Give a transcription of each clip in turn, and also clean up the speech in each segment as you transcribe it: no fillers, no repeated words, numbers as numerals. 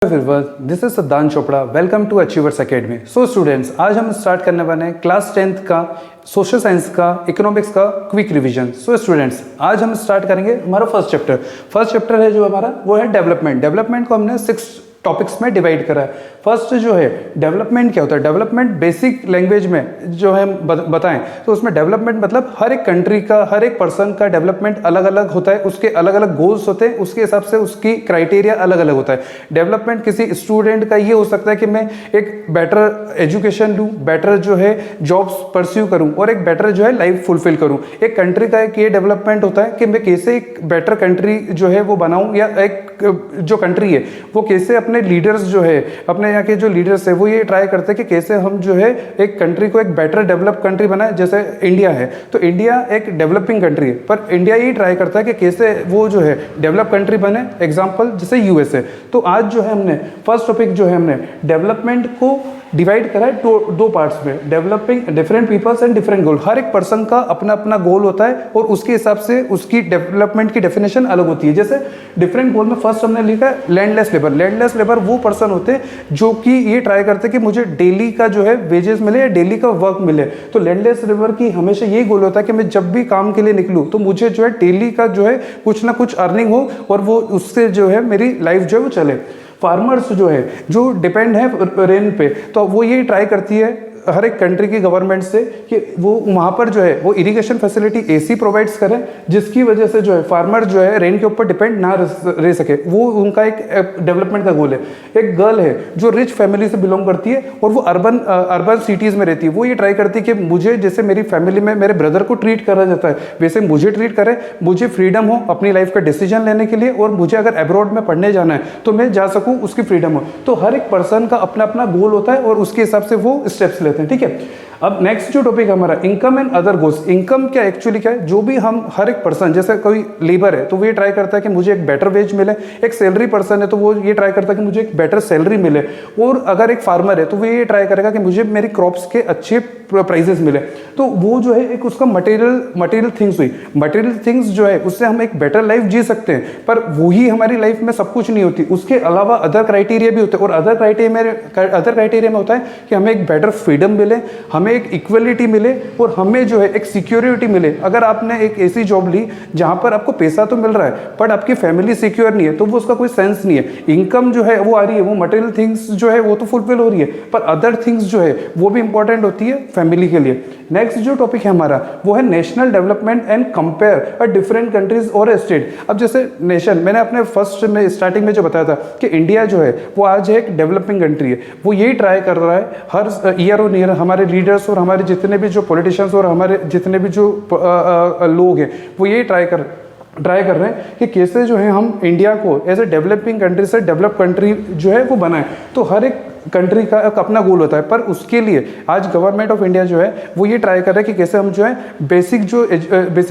Everyone, this is Siddhant Chopra. Welcome to Achievers Academy. So students, आज हम start करने वाले हैं क्लास 10th का सोशल साइंस का इकोनॉमिक्स का क्विक रिवीजन। सो स्टूडेंट्स, आज हम स्टार्ट करेंगे हमारा फर्स्ट चैप्टर है जो हमारा वो है डेवलपमेंट को हमने 6 टॉपिक्स में डिवाइड करा है। फर्स्ट जो है डेवलपमेंट क्या होता है। डेवलपमेंट बेसिक लैंग्वेज में जो है बताएं तो उसमें डेवलपमेंट मतलब हर एक कंट्री का, हर एक पर्सन का डेवलपमेंट अलग अलग होता है, उसके अलग अलग गोल्स होते हैं, उसके हिसाब से उसकी क्राइटेरिया अलग अलग होता है। डेवलपमेंट किसी स्टूडेंट का ये हो सकता है कि मैं एक बेटर एजुकेशन लूँ, बेटर जो है जॉब्स परस्यू करूँ और एक बेटर जो है लाइफ फुलफिल करूँ। एक कंट्री का एक ये डेवलपमेंट होता है कि मैं कैसे एक बेटर कंट्री जो है वो बनाऊँ, या एक जो कंट्री है वो कैसे अपने लीडर्स जो है, अपने यहाँ के जो लीडर्स है वो ये ट्राई करते हैं कि कैसे हम जो है एक कंट्री को एक बेटर डेवलप कंट्री बनाए। जैसे इंडिया है तो इंडिया एक डेवलपिंग कंट्री है, पर इंडिया ये ट्राई करता है कि कैसे वो जो है डेवलप कंट्री बने। एग्जांपल जैसे यूएसए। तो आज जो है हमने फर्स्ट टॉपिक जो है हमने डेवलपमेंट को डिवाइड करा है दो पार्ट्स में। Developing different peoples and different goal. हर एक पर्सन का अपना अपना गोल होता है और उसके हिसाब से उसकी डेवलपमेंट की डेफिनेशन अलग होती है। जैसे डिफरेंट गोल में फर्स्ट हमने लिखा है लैंडलेस लेबर। लैंडलेस लेबर वो पर्सन होते हैं जो कि ये ट्राई करते हैं कि मुझे डेली का जो है वेजेस मिले या डेली का वर्क मिले। तो लैंडलेस लेबर की हमेशा यही गोल होता है कि मैं जब भी काम के लिए निकलूँ तो मुझे जो है डेली का जो है कुछ ना कुछ अर्निंग हो और वो उससे जो है मेरी लाइफ जो है वो चले। फार्मर्स जो है जो डिपेंड है रेन पे, तो वो ये ट्राई करती है हर एक कंट्री की गवर्नमेंट से कि वो वहाँ पर जो है वो इरिगेशन फैसिलिटी ऐसी प्रोवाइड्स करें जिसकी वजह से जो है फार्मर जो है रेन के ऊपर डिपेंड ना रह सके। वो उनका एक डेवलपमेंट का गोल है। एक गर्ल है जो रिच फैमिली से बिलोंग करती है और वो अर्बन सिटीज़ में रहती है। वो ये ट्राई करती है कि मुझे जैसे मेरी फैमिली में मेरे ब्रदर को ट्रीट करा जाता है वैसे मुझे ट्रीट करे, मुझे फ्रीडम हो अपनी लाइफ का डिसीजन लेने के लिए, और मुझे अगर अब्रॉड में पढ़ने जाना है तो मैं जा सकूँ, उसकी फ्रीडम हो। तो हर एक पर्सन का अपना अपना गोल होता है और उसके हिसाब से वो स्टेप्स लेते हैं। ठीक है, अब नेक्स्ट जो टॉपिक हमारा income and other goals. Income क्या एक्चुअली क्या है, जो भी हम हर एक पर्सन, जैसे कोई लेबर है तो वो ये ट्राई करता है कि मुझे एक बेटर वेज मिले। एक सैलरी पर्सन है तो वो ये ट्राई करता है कि मुझे एक बेटर सैलरी मिले। और अगर एक फार्मर है तो वो ये ट्राई करेगा कि मुझे मेरी क्रॉप्स के अच्छे प्राइजेस मिले। तो वो जो है एक उसका मटेरियल थिंग्स हुई। मटेरियल थिंग्स जो है उससे हम एक बेटर लाइफ जी सकते हैं, पर वही हमारी लाइफ में सब कुछ नहीं होती। उसके अलावा अदर क्राइटेरिया भी होते हैं, और अदर क्राइटेरिया में होता है कि हमें एक बेटर फ्रीडम मिले, हमें एक इक्वलिटी मिले, और हमें जो है एक सिक्योरिटी मिले। अगर आपने एक ऐसी जॉब ली जहां पर आपको पैसा तो मिल रहा है बट आपकी फैमिली सिक्योर नहीं है तो वो उसका कोई सेंस नहीं है। इनकम जो है वो आ रही है, वो मटेरियल थिंग्स जो है वो तो फुलफिल हो रही है, पर अदर थिंग्स जो है वो भी इंपॉर्टेंट होती है फैमिली के लिए। नेक्स्ट जो टॉपिक है हमारा वो है national development and compare different countries और स्टेट। अब जैसे नेशन, मैंने अपने फर्स्ट में स्टार्टिंग में जो बताया था कि इंडिया जो है वो आज एक डेवलपिंग कंट्री है। वो यही ट्राई कर रहा है हर ईयर और ईयर, हमारे लीडर्स और हमारे जितने भी जो पॉलिटिशियंस और हमारे जितने भी जो लोग हैं वो यही ट्राई कर रहे हैं कि कैसे जो है हम इंडिया को एज ए डेवलपिंग कंट्री से डेवलप कंट्री जो है वो बनाएं। तो हर एक कंट्री का एक अपना गोल होता है, पर उसके लिए आज गवर्नमेंट ऑफ इंडिया जो है वो ये ट्राई कर रहा है कि कैसे हम जो है बेसिक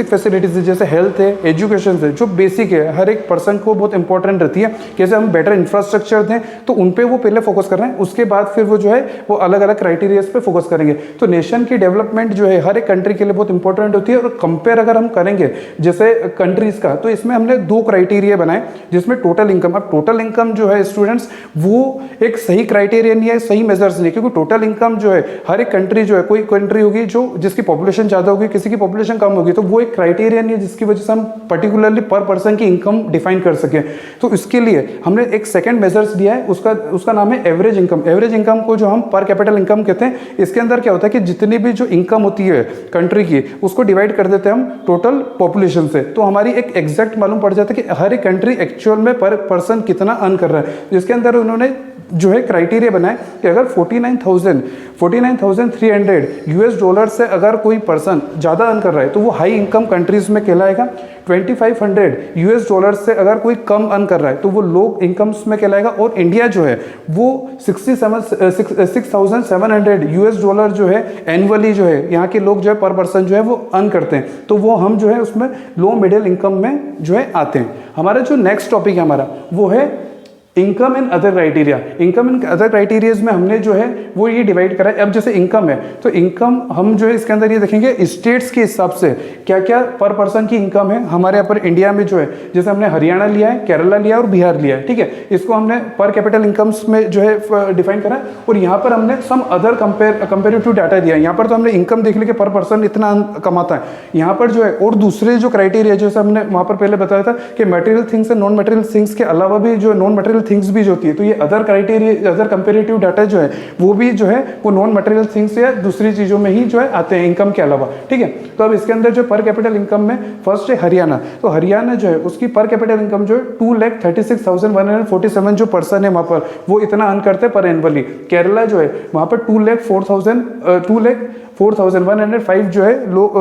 फैसिलिटीज जैसे हेल्थ है, एजुकेशन है, जो बेसिक है हर एक पर्सन को बहुत इंपॉर्टेंट रहती है, कैसे हम बेटर इंफ्रास्ट्रक्चर दें, तो उन पे वो पहले फोकस कर रहे हैं। उसके बाद फिर वो जो है वो अलग अलग क्राइटेरियाज पे फोकस करेंगे। तो नेशन की डेवलपमेंट जो है हर एक कंट्री के लिए बहुत इंपॉर्टेंट होती है। और कंपेयर अगर हम करेंगे जैसे कंट्रीज का, तो इसमें हमने 2 क्राइटेरिया बनाए जिसमें टोटल इनकम। अब टोटल इनकम जो है स्टूडेंट्स वो एक सही क्राइटेरिया नहीं है, सही मेजर्स नहीं, क्योंकि टोटल इनकम जो है हर एक कंट्री जो है, कोई कंट्री होगी जो जिसकी पॉपुलेशन ज्यादा होगी, किसी की पॉपुलेशन कम होगी, तो वो एक क्राइटेरिया नहीं है जिसकी वजह से हम पर्टिकुलरली पर पर्सन की इनकम डिफाइन कर सकें। तो इसके लिए हमने एक सेकंड मेजर्स दिया है, उसका नाम है एवरेज इनकम। एवरेज इनकम को जो हम पर कैपिटल इनकम कहते हैं। इसके अंदर क्या होता है कि जितनी भी जो इनकम होती है कंट्री की उसको डिवाइड कर देते हैं हम टोटल पॉपुलेशन से, तो हमारी एक एग्जैक्ट मालूम पड़ जाता है कि हर एक कंट्री एक्चुअल में पर पर्सन कितना अर्न कर रहा है। जिसके अंदर उन्होंने जो है क्राइटेरिया बनाए कि अगर 49,300 यूएस डॉलर से अगर कोई पर्सन ज़्यादा अर्न कर रहा है तो वो हाई इनकम कंट्रीज में कहलाएगा। 2500 यूएस डॉलर से अगर कोई कम अर्न कर रहा है तो वो लो इनकम्स में कहलाएगा। और इंडिया जो है वो 6,700 यूएस डॉलर जो है एनुअली जो है यहाँ के लोग जो है पर पर्सन जो है वो अर्न करते हैं, तो वो हम जो है उसमें लो मिडिल इनकम में जो है आते हैं। हमारा जो नेक्स्ट टॉपिक है हमारा वो है income and other criteria, income and other criterias में हमने जो है वो ये डिवाइड करा है। अब जैसे इनकम है तो इनकम हम जो है इसके अंदर ये देखेंगे स्टेट्स के हिसाब से क्या क्या पर पर्सन की इनकम है हमारे यहाँ पर इंडिया में जो है। जैसे हमने हरियाणा लिया है, केरला लिया है और बिहार लिया है, ठीक है। इसको हमने पर कैपिटल इनकम्स में जो है डिफाइन करा है और यहाँ पर हमने सम अदर कंपेरेटिव डाटा दिया है। यहाँ पर तो हमने इनकम देख ली कि पर पर्सन इतना कमाता है, यहाँ पर जो है और दूसरे जो क्राइटेरिया जैसे हमने वहाँ पर पहले बताया था कि material things and non material things के अलावा भी जो नॉन मटेरियल थिंग्स भी जो होती है, तो ये other criteria other comparative data जो है वो भी जो है वो नॉन मटेरियल थिंग्स या दूसरी चीज़ों में ही जो है आते हैं इनकम के अलावा, ठीक है। तो अब इसके अंदर जो पर कैपिटल इनकम में फर्स्ट है हरियाणा। तो हरियाणा जो है उसकी पर कैपिटल इनकम जो है 2,36,147 जो पर्सन है वहाँ पर वो इतना अर्न करते हैं पर एनुअली। केरला जो है वहाँ पर 2,04,105 जो है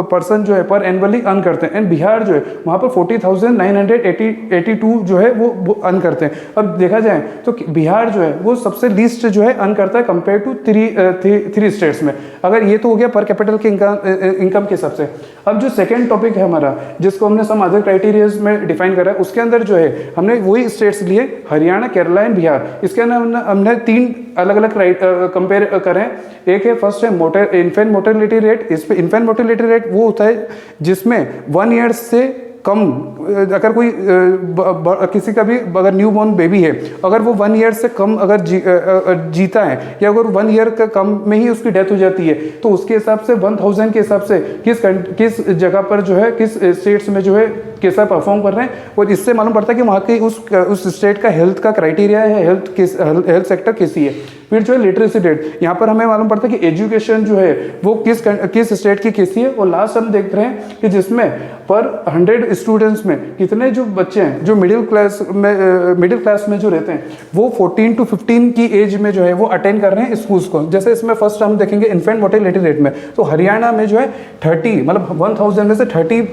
पर्सन जो है पर एनुअली अर्न करते हैं। एंड बिहार जो है वहाँ पर 40,982 जो है वो अर्न करते हैं। अब देखा जाए तो बिहार जो है वो सबसे लीस्ट जो है अर्न करता है कंपेयर टू थ्री स्टेट्स में। अगर ये तो हो गया पर कैपिटल के इनकम के हिसाब से। अब जो सेकेंड टॉपिक है हमारा जिसको हमने सम अदर क्राइटेरियाज में डिफाइन करा है, उसके अंदर जो है हमने वही स्टेट्स लिए हरियाणा, केरला एंड बिहार। इसके अंदर हमने 3 अलग अलग कंपेयर करें। एक है फर्स्ट है इन्फेंट मोर्टेलिटी रेट। इस पे इन्फेंट मोर्टेलिटी रेट वो होता है जिसमें 1 ईयर से कम अगर कोई किसी का भी अगर न्यू बॉर्न बेबी है, अगर वो 1 ईयर से कम अगर जीता है या अगर 1 ईयर का कम में ही उसकी डेथ हो जाती है तो उसके हिसाब से 1000 के हिसाब से किस जगह पर जो है किस स्टेट्स में जो है कैसा परफॉर्म कर रहे हैं। और इससे मालूम पड़ता है कि वहाँ के उस स्टेट का हेल्थ का क्राइटेरिया है, हेल्थ सेक्टर कैसी है। फिर जो है लिटरेसी रेट, यहाँ पर हमें मालूम पड़ता है कि एजुकेशन जो है वो किस स्टेट की कैसी है। और लास्ट हम देख रहे हैं कि जिसमें पर 100 स्टूडेंट्स में कितने जो बच्चे हैं जो मिडिल क्लास में जो रहते हैं वो 14 to 15 की एज में जो है वो अटेंड कर रहे हैं स्कूल्स को। जैसे इसमें फर्स्ट हम देखेंगे इन्फेंट मोर्टेलिटी रेट में, तो हरियाणा में जो है 30 मतलब 1000 में से 30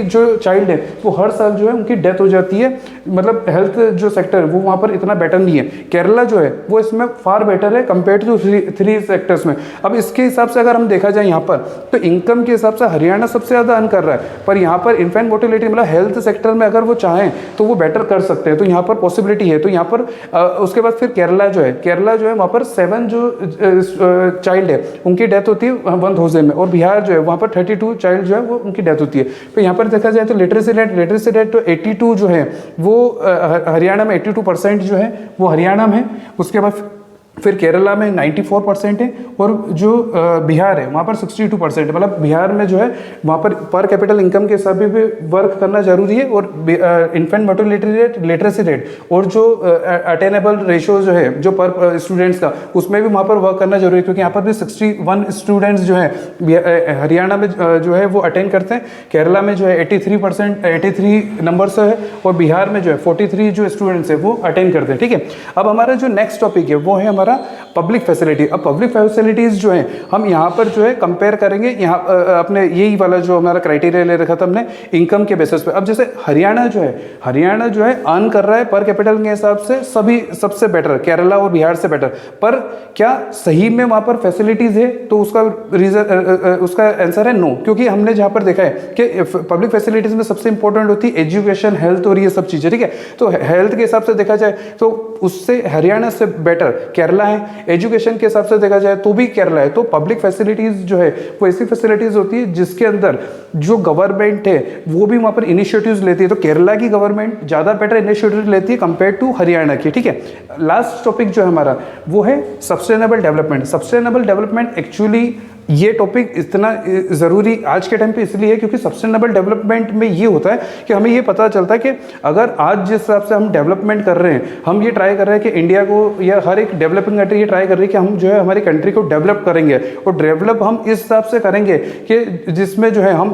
जो चाइल्ड है वो हर साल जो है उनकी डेथ हो जाती है। मतलब हेल्थ जो सेक्टर है वो वहाँ पर इतना बेटर नहीं है। केरला जो है वो इसमें फार बेटर है कंपेयर टू 3 सेक्टर्स में। अब इसके हिसाब से अगर हम देखा जाए यहाँ पर तो इनकम के हिसाब से हरियाणा सबसे ज़्यादा अर्न कर रहा है, पर यहाँ पर इन्फेंट मोर्टेलिटी मतलब हेल्थ सेक्टर में अगर वो चाहें तो वो बेटर कर सकते हैं, तो यहाँ पर पॉसिबिलिटी है। तो यहाँ पर उसके बाद फिर केरला जो है वहाँ पर 7 जो चाइल्ड है उनकी डेथ होती है 1000 में। और बिहार जो है वहाँ पर 32 चाइल्ड जो है वो उनकी डेथ होती है। तो यहाँ पर देखा जाए तो लिटरेसी रेट तो 82 जो है वो हरियाणा में 82% जो है वो हरियाणा में है। उसके बाद फिर केरला में 94% है और जो बिहार है वहाँ पर 62% है। मतलब बिहार में जो है वहाँ पर कैपिटल इनकम के हिसाब भी वर्क करना जरूरी है। और infant mortality rate, literacy rate और जो अटेनेबल रेशियो जो है जो पर स्टूडेंट्स का उसमें भी वहाँ पर वर्क करना जरूरी है, क्योंकि यहाँ पर भी 61 स्टूडेंट्स जो है हरियाणा में जो है वो अटेंड करते हैं। केरला में जो है 83 नंबर से है और बिहार में जो है 43 जो स्टूडेंट्स है वो अटेंड करते हैं, ठीक है। अब हमारा जो नेक्स्ट टॉपिक है वो है हमारा पब्लिक फैसिलिटी। अब पब्लिक फैसिलिटीज जो है हम यहाँ पर जो है कंपेयर करेंगे यहाँ अपने यही वाला जो हमारा क्राइटेरिया ले रखा था हमने इनकम के बेसिस पे। अब जैसे हरियाणा जो है अर्न कर रहा है पर कैपिटल के हिसाब से सभी सबसे बेटर, केरला और बिहार से बेटर। पर क्या सही में वहाँ पर फैसिलिटीज है? तो उसका आंसर है नो, क्योंकि हमने जहाँ पर देखा है कि पब्लिक फैसिलिटीज में सबसे इंपॉर्टेंट होती है एजुकेशन, हेल्थ और ये सब चीजें, ठीक है। तो हेल्थ के हिसाब से देखा जाए तो उससे हरियाणा से बेटर केरला है। एजुकेशन के हिसाब से देखा जाए तो भी केरला है। तो पब्लिक फैसिलिटीज जो है वो ऐसी फैसिलिटीज होती है जिसके अंदर जो गवर्नमेंट है वो भी वहाँ पर इनिशिएटिव्स लेती है। तो केरला की गवर्नमेंट ज़्यादा बेटर इनिशिएटिव लेती है कंपेयर टू हरियाणा की, ठीक है। लास्ट टॉपिक जो है हमारा वो है sustainable development. Sustainable development actually ये टॉपिक इतना ज़रूरी आज के टाइम पे इसलिए है क्योंकि सस्टेनेबल डेवलपमेंट में ये होता है कि हमें ये पता चलता है कि अगर आज जिस हिसाब से हम डेवलपमेंट कर रहे हैं, हम ये ट्राई कर रहे हैं कि इंडिया को या हर एक डेवलपिंग कंट्री ये ट्राई कर रही है कि हम जो है हमारी कंट्री को डेवलप करेंगे। और डेवलप हम इस हिसाब से करेंगे कि जिसमें जो है हम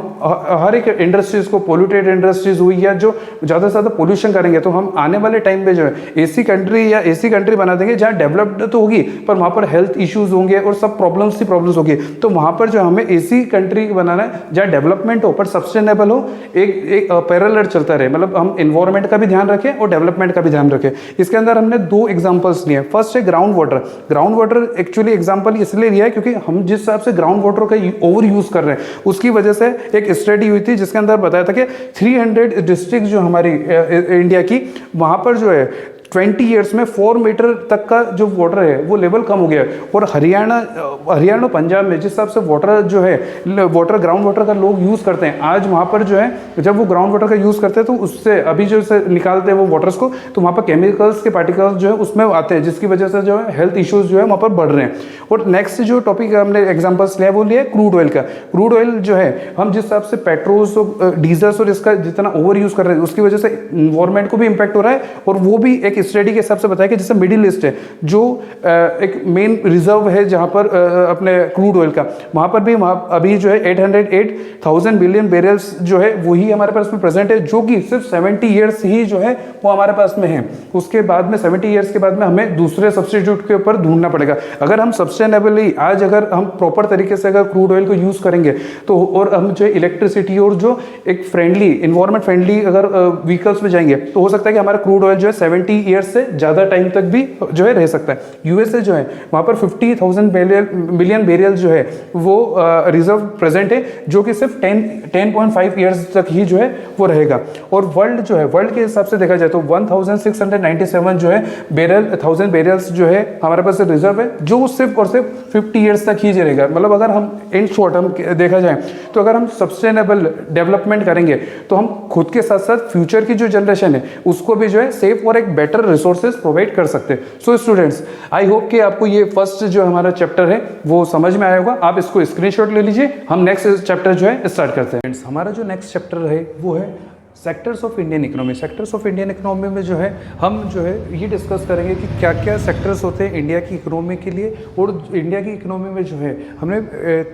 हर एक इंडस्ट्रीज़ को, पोल्यूटेड इंडस्ट्रीज हुई या जो ज़्यादा से ज़्यादा पोल्यूशन करेंगे, तो हम आने वाले टाइम में जो है ऐसी कंट्री बना देंगे जहाँ डेवलप्ड तो होगी पर वहाँ पर हेल्थ इश्यूज़ होंगे और सब प्रॉब्लम्स होगी। तो वहाँ पर जो हमें ऐसी कंट्री बनाना है जहाँ डेवलपमेंट हो पर सस्टेनेबल हो, एक पैरेलल चलता रहे। मतलब हम एनवायरनमेंट का भी ध्यान रखें और डेवलपमेंट का भी ध्यान रखें। इसके अंदर हमने 2 एग्जांपल्स लिए। फर्स्ट है ग्राउंड वाटर एक्चुअली एग्जांपल इसलिए लिया है क्योंकि हम जिस हिसाब से ग्राउंड वाटर का ओवर यूज कर रहे हैं उसकी वजह से एक स्टडी हुई थी जिसके अंदर बताया था कि 300 डिस्ट्रिक्ट जो हमारी इंडिया की वहाँ पर जो है 20 ईयर्स में 4 मीटर तक का जो वाटर है वो लेवल कम हो गया है। और हरियाणा पंजाब में जिस हिसाब से वाटर जो है ग्राउंड वाटर का लोग यूज़ करते हैं, आज वहाँ पर जो है जब वो ग्राउंड वाटर का यूज़ करते हैं तो उससे अभी जो से निकालते हैं वो वाटर्स को, तो वहाँ पर केमिकल्स के पार्टिकल्स जो है उसमें आते हैं, जिसकी वजह से जो है हेल्थ इश्यूज जो है वहाँ पर बढ़ रहे हैं। और नेक्स्ट जो टॉपिक हमने एग्जाम्पल्स लिया वो लिया क्रूड ऑयल का। क्रूड ऑयल जो है हम जिस हिसाब से पेट्रोल्स और डीजल्स और इसका जितना ओवर यूज़ कर रहे हैं उसकी वजह से इन्वायरमेंट को भी इम्पैक्ट हो रहा है। और वो भी एक स्टडी के हिसाब से बताया कि जैसे मिडिल ईस्ट है जो एक मेन रिजर्व है जहाँ पर अपने क्रूड ऑयल का, वहाँ पर भी अभी जो है 808,000 बिलियन बैरल्स जो है वही हमारे पास में प्रेजेंट है, जो कि सिर्फ 70 ईयर्स ही जो है वो हमारे पास में है। उसके बाद में 70 ईयर्स के बाद में हमें दूसरे सब्स्टिट्यूट के ऊपर ढूंढना पड़ेगा। अगर हम सस्टेनेबली आज अगर हम प्रॉपर तरीके से अगर क्रूड ऑयल को यूज़ करेंगे तो, और हम जो इलेक्ट्रिसिटी और जो एक फ्रेंडली इन्वायरमेंट फ्रेंडली अगर व्हीकल्स में जाएंगे तो हो सकता है कि हमारा क्रूड ऑयल जो है 70 ईयर्स से ज़्यादा टाइम तक भी जो है रह सकता है। यूएसए जो है वहाँ पर 50,000 मिलियन बैरल जो है वो रिजर्व प्रेजेंट है, जो कि सिर्फ 10.5 ईयर्स तक ही जो है वो रहेगा। और वर्ल्ड जो है, वर्ल्ड के हिसाब से देखा जाए तो 1697 जो है थाउजेंड बैरल्स जो है हमारे पास रिजर्व है, जो सिर्फ और सिर्फ 50 ईयर्स तक ही रहेगा। मतलब अगर हम इन शॉर्ट हम देखा जाए तो अगर हम सस्टेनेबल डेवलपमेंट करेंगे तो हम खुद के साथ साथ फ्यूचर की जो जनरेशन है उसको भी जो है सेफ और एक बेटर रिसोर्सेज प्रोवाइड कर सकते हैं। सो स्टूडेंट्स, आई होप कि आपको ये फर्स्ट जो हमारा चैप्टर है वो समझ में आया होगा। आप इसको स्क्रीनशॉट ले लीजिए, हम नेक्स्ट चैप्टर जो है स्टार्ट करते हैं। हमारा जो नेक्स्ट चैप्टर है वो है sectors of Indian economy. Sectors of Indian economy में जो है हम जो है ये डिस्कस करेंगे कि क्या क्या सेक्टर्स होते हैं इंडिया की इकोनॉमी के लिए। और इंडिया की इकोनॉमी में जो है हमने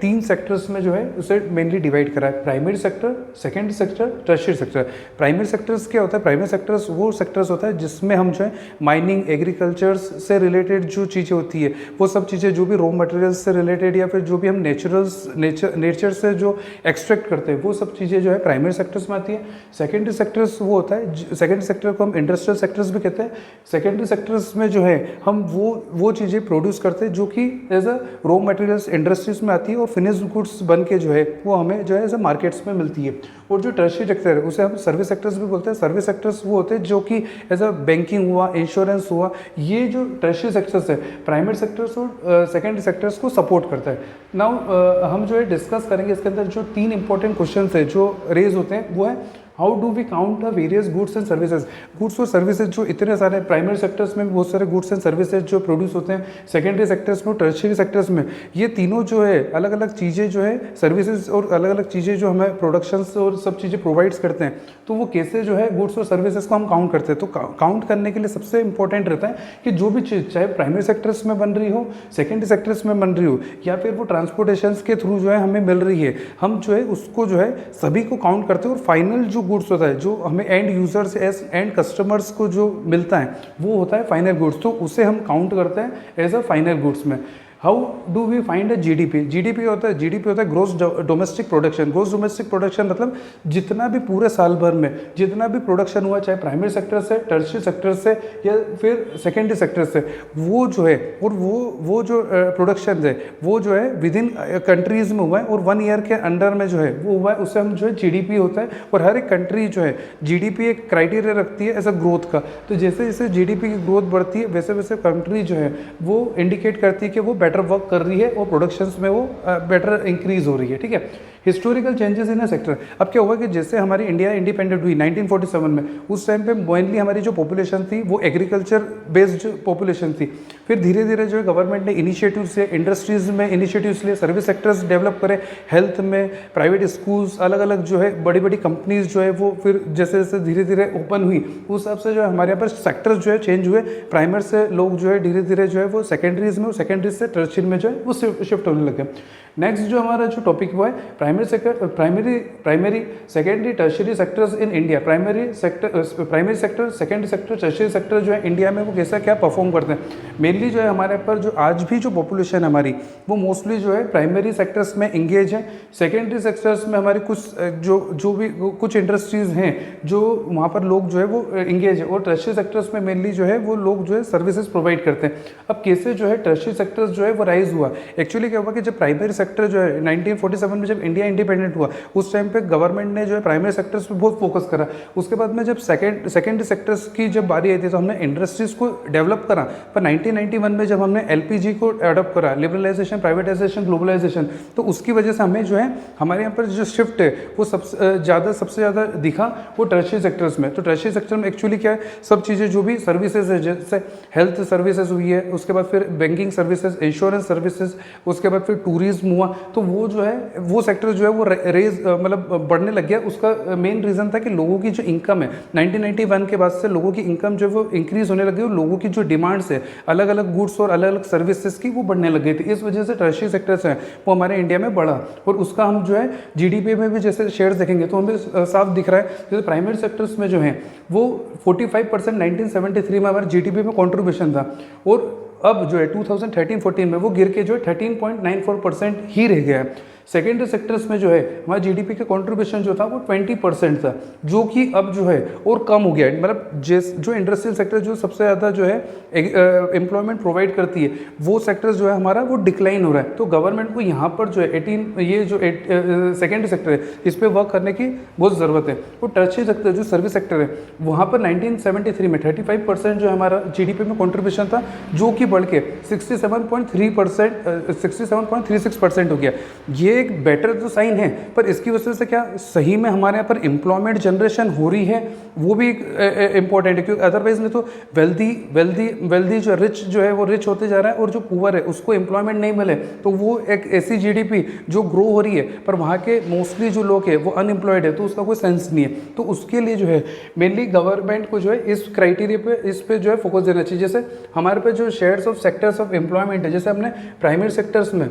3 सेक्टर्स में जो है उसे मेनली डिवाइड करा है, primary sector, secondary sector, tertiary sector. Primary sectors क्या होता है? प्राइमरी सेक्टर्स वो सेक्टर्स होता है जिसमें हम जो है माइनिंग, एग्रीकल्चर से रिलेटेड जो चीज़ें होती है वो सब चीज़ें, जो भी रॉ मटेरियल्स से रिलेटेड या फिर जो भी हम नेचर से जो एक्सट्रैक्ट करते हैं वो सब चीज़ें जो है प्राइमरी सेक्टर्स में आती है। सेकेंडरी सेक्टर्स वो होता है, सेकेंडरी सेक्टर को हम इंडस्ट्रियल सेक्टर्स भी कहते हैं। सेकेंडरी सेक्टर्स में जो है हम वो चीज़ें प्रोड्यूस करते हैं जो कि as a raw materials industries में आती है और फिनिश्ड गुड्स बन के जो है वो हमें जो है एज अ मार्केट्स में मिलती है। और जो टर्शियरी सेक्टर है उसे हम सर्विस सेक्टर्स भी बोलते हैं। सर्विस सेक्टर्स वो होते हैं जो कि एज अ बैंकिंग हुआ, इंश्योरेंस हुआ, ये जो टर्शियरी सेक्टर्स है प्राइमरी सेक्टर्स और सेकेंडरी सेक्टर्स को सपोर्ट करता है। नाउ हम जो है डिस्कस करेंगे इसके अंदर जो 3 इंपॉर्टेंट क्वेश्चन है जो रेज होते हैं वो है how do we count the various goods and services. Goods और सर्विसेज जो इतने सारे प्राइमरी सेक्टर्स में बहुत सारे गुड्स एंड सर्विसेज जो प्रोड्यूस होते हैं, सेकेंडरी सेक्टर्स में, टर्शियरी सेक्टर्स में, ये तीनों जो है अलग अलग चीज़ें जो है सर्विसेज और अलग अलग चीज़ें जो हमें प्रोडक्शंस और सब चीज़ें प्रोवाइड्स करते हैं, तो वो कैसे जो है गुड्स और सर्विसेज को हम काउंट करते हैं। तो काउंट करने के लिए सबसे इंपॉर्टेंट रहता है कि जो भी चीज़ चाहे प्राइमरी सेक्टर्स में बन रही हो, सेकेंडरी सेक्टर्स में बन रही हो, या फिर वो ट्रांसपोर्टेशन के थ्रू जो है हमें मिल रही है, हम जो है उसको जो है सभी को काउंट करते हैं। और फाइनल जो गुड्स होता है, जो हमें एंड यूजर्स एंड कस्टमर्स को जो मिलता है वो होता है फाइनल गुड्स, तो उसे हम काउंट करते हैं एज अ फाइनल गुड्स में। How do we find a GDP? GDP होता है gross domestic production. Gross domestic production मतलब जितना भी पूरे साल भर में जितना भी प्रोडक्शन हुआ, चाहे प्राइमरी सेक्टर से, टर्शियरी सेक्टर से या फिर सेकेंडरी सेक्टर से, वो जो है और वो जो प्रोडक्शन है वो जो है विद इन कंट्रीज में हुआ है और 1 ईयर के अंडर में जो है वो हुआ है, उससे हम जो है जीडीपी होता है। और हर एक कंट्री जो है जीडीपी एक क्राइटेरिया रखती है एज अ ग्रोथ का, तो जैसे जैसे जीडीपी की ग्रोथ बढ़ती है वैसे वैसे कंट्री जो है वो इंडिकेट करती है कि वो बेटर वर्क कर रही है और प्रोडक्शंस में वो बेटर इंक्रीज हो रही है। ठीक है, historical changes in a sector. अब क्या हुआ कि जैसे हमारी इंडिया इंडिपेंडेंट हुई 1947 में, उस टाइम पे मेनली हमारी जो पॉपुलेशन थी वो एग्रीकल्चर बेस्ड पॉपुलेशन थी। फिर धीरे धीरे जो है गवर्नमेंट ने इनिशिएटिव्स लिए, इंडस्ट्रीज में इनिशिएटिव्स लिए, सर्विस सेक्टर्स डेवलप करे, हेल्थ में प्राइवेट स्कूल्स, अलग अलग जो है बड़ी बड़ी कंपनीज जो है वो फिर जैसे जैसे धीरे धीरे ओपन हुई उस हिसाब से जो है हमारे यहाँ पर सेक्टर्स जो है चेंज हुए। प्राइमर से लोग जो है धीरे धीरे जो है वो सेकेंडरीज में और सेकेंडरीज से टर्शियरी में जो है वो शिफ्ट होने लगे। नेक्स्ट जो हमारा जो टॉपिक हुआ है primary secondary tertiary sectors in India. Primary sector, secondary sector, tertiary sector जो है इंडिया में वो कैसा क्या परफॉर्म करते हैं। मेनली जो है हमारे पर जो आज भी जो पॉपुलेशन है हमारी वो मोस्टली जो है प्राइमरी सेक्टर्स में इंगेज है। सेकेंडरी सेक्टर्स में हमारी कुछ जो भी कुछ इंडस्ट्रीज हैं जो वहाँ पर लोग जो है वो इंगेज है। और टर्शियरी सेक्टर्स में मेनली जो है वो लोग जो है सर्विसेज प्रोवाइड करते हैं। अब कैसे जो है टर्शियरी सेक्टर्स जो है वो राइज हुआ, एक्चुअली क्या हुआ कि जब प्राइमरी सेक्टर जो है 1947 में जब इंडिया इंडिपेंडेंट हुआ उस टाइम पे गवर्नमेंट ने जो है प्राइमरी सेक्टर्स पे बहुत फोकस करा। उसके बाद में जब सेकेंड सेक्टर्स की जब बारी आई थी तो हमने इंडस्ट्रीज को डेवलप करा। पर 1991 में जब हमने एलपीजी को अडॉप्ट करा, लिबरलाइजेशन, प्राइवेटाइजेशन, ग्लोबलाइजेशन, तो उसकी वजह से हमें जो है हमारे यहाँ पर जो शिफ्ट है वो सबसे ज़्यादा दिखा वो टर्शियरी सेक्टर्स में। तो टर्शियरी सेक्टर में एक्चुअली क्या है, सब चीज़ें जो भी सर्विसेज है, जैसे हेल्थ सर्विसेज हुई है, उसके बाद फिर बैंकिंग सर्विसेज, इंश्योरेंस सर्विसेज, उसके बाद फिर टूरिज्म हुआ, तो वो जो है वो सेक्टर जो है वो रेज मतलब बढ़ने लग गया। उसका मेन रीज़न था कि लोगों की जो इनकम है 1991 के बाद से लोगों की इनकम जो है वो इंक्रीज होने लग गई और लोगों की जो डिमांड्स है अलग अलग गुड्स और अलग अलग सर्विसेज की वो बढ़ने लग गई थी। इस वजह से टर्शियरी सेक्टर्स हैं वो हमारे इंडिया में बढ़ा और उसका हम जो है जीडीपी में भी जैसे शेयर्स देखेंगे तो हमें साफ दिख रहा है। जैसे प्राइमरी सेक्टर्स में जो है वो 45% 1973 में हमारे जीडीपी में कंट्रीब्यूशन था और अब जो है 2013-14 में वो गिर के जो है 13.94% ही रह गया है। सेकेंडरी सेक्टर्स में जो है हमारा जीडीपी का कंट्रीब्यूशन जो था वो 20% था, जो कि अब जो है और कम हो गया है। मतलब जो इंडस्ट्रियल सेक्टर जो सबसे ज़्यादा जो है एम्प्लॉयमेंट प्रोवाइड करती है वो सेक्टर्स जो है हमारा वो डिक्लाइन हो रहा है। तो गवर्नमेंट को यहाँ पर जो है सेकेंडरी सेक्टर है इस पर वर्क करने की बहुत ज़रूरत है। वो टर्शियरी सेक्टर जो सर्विस सेक्टर है वहाँ पर 1973 में 35% जो हमारा जीडीपी में कंट्रीब्यूशन था, जो कि बढ़ के 67.36% हो गया। ये एक बेटर तो साइन है, पर इसकी वजह से क्या सही में हमारे यहाँ पर एम्प्लॉयमेंट जनरेशन हो रही है वो भी इंपॉर्टेंट है, क्योंकि अदरवाइज नहीं तो वेल्दी जो रिच जो है वो रिच होते जा रहा है और जो पुअर है उसको एम्प्लॉयमेंट नहीं मिले तो वो एक ऐसी जीडीपी जो ग्रो हो रही है पर वहाँ के मोस्टली जो लोग हैं वो अनएम्प्लॉयड है, तो उसका कोई सेंस नहीं है। तो उसके लिए जो है मेनली गवर्नमेंट को जो है इस क्राइटेरिया पे इस पे जो है फोकस देना चाहिए। जैसे हमारे पे जो shares of sectors of employment है, जैसे हमने प्राइमरी सेक्टर्स में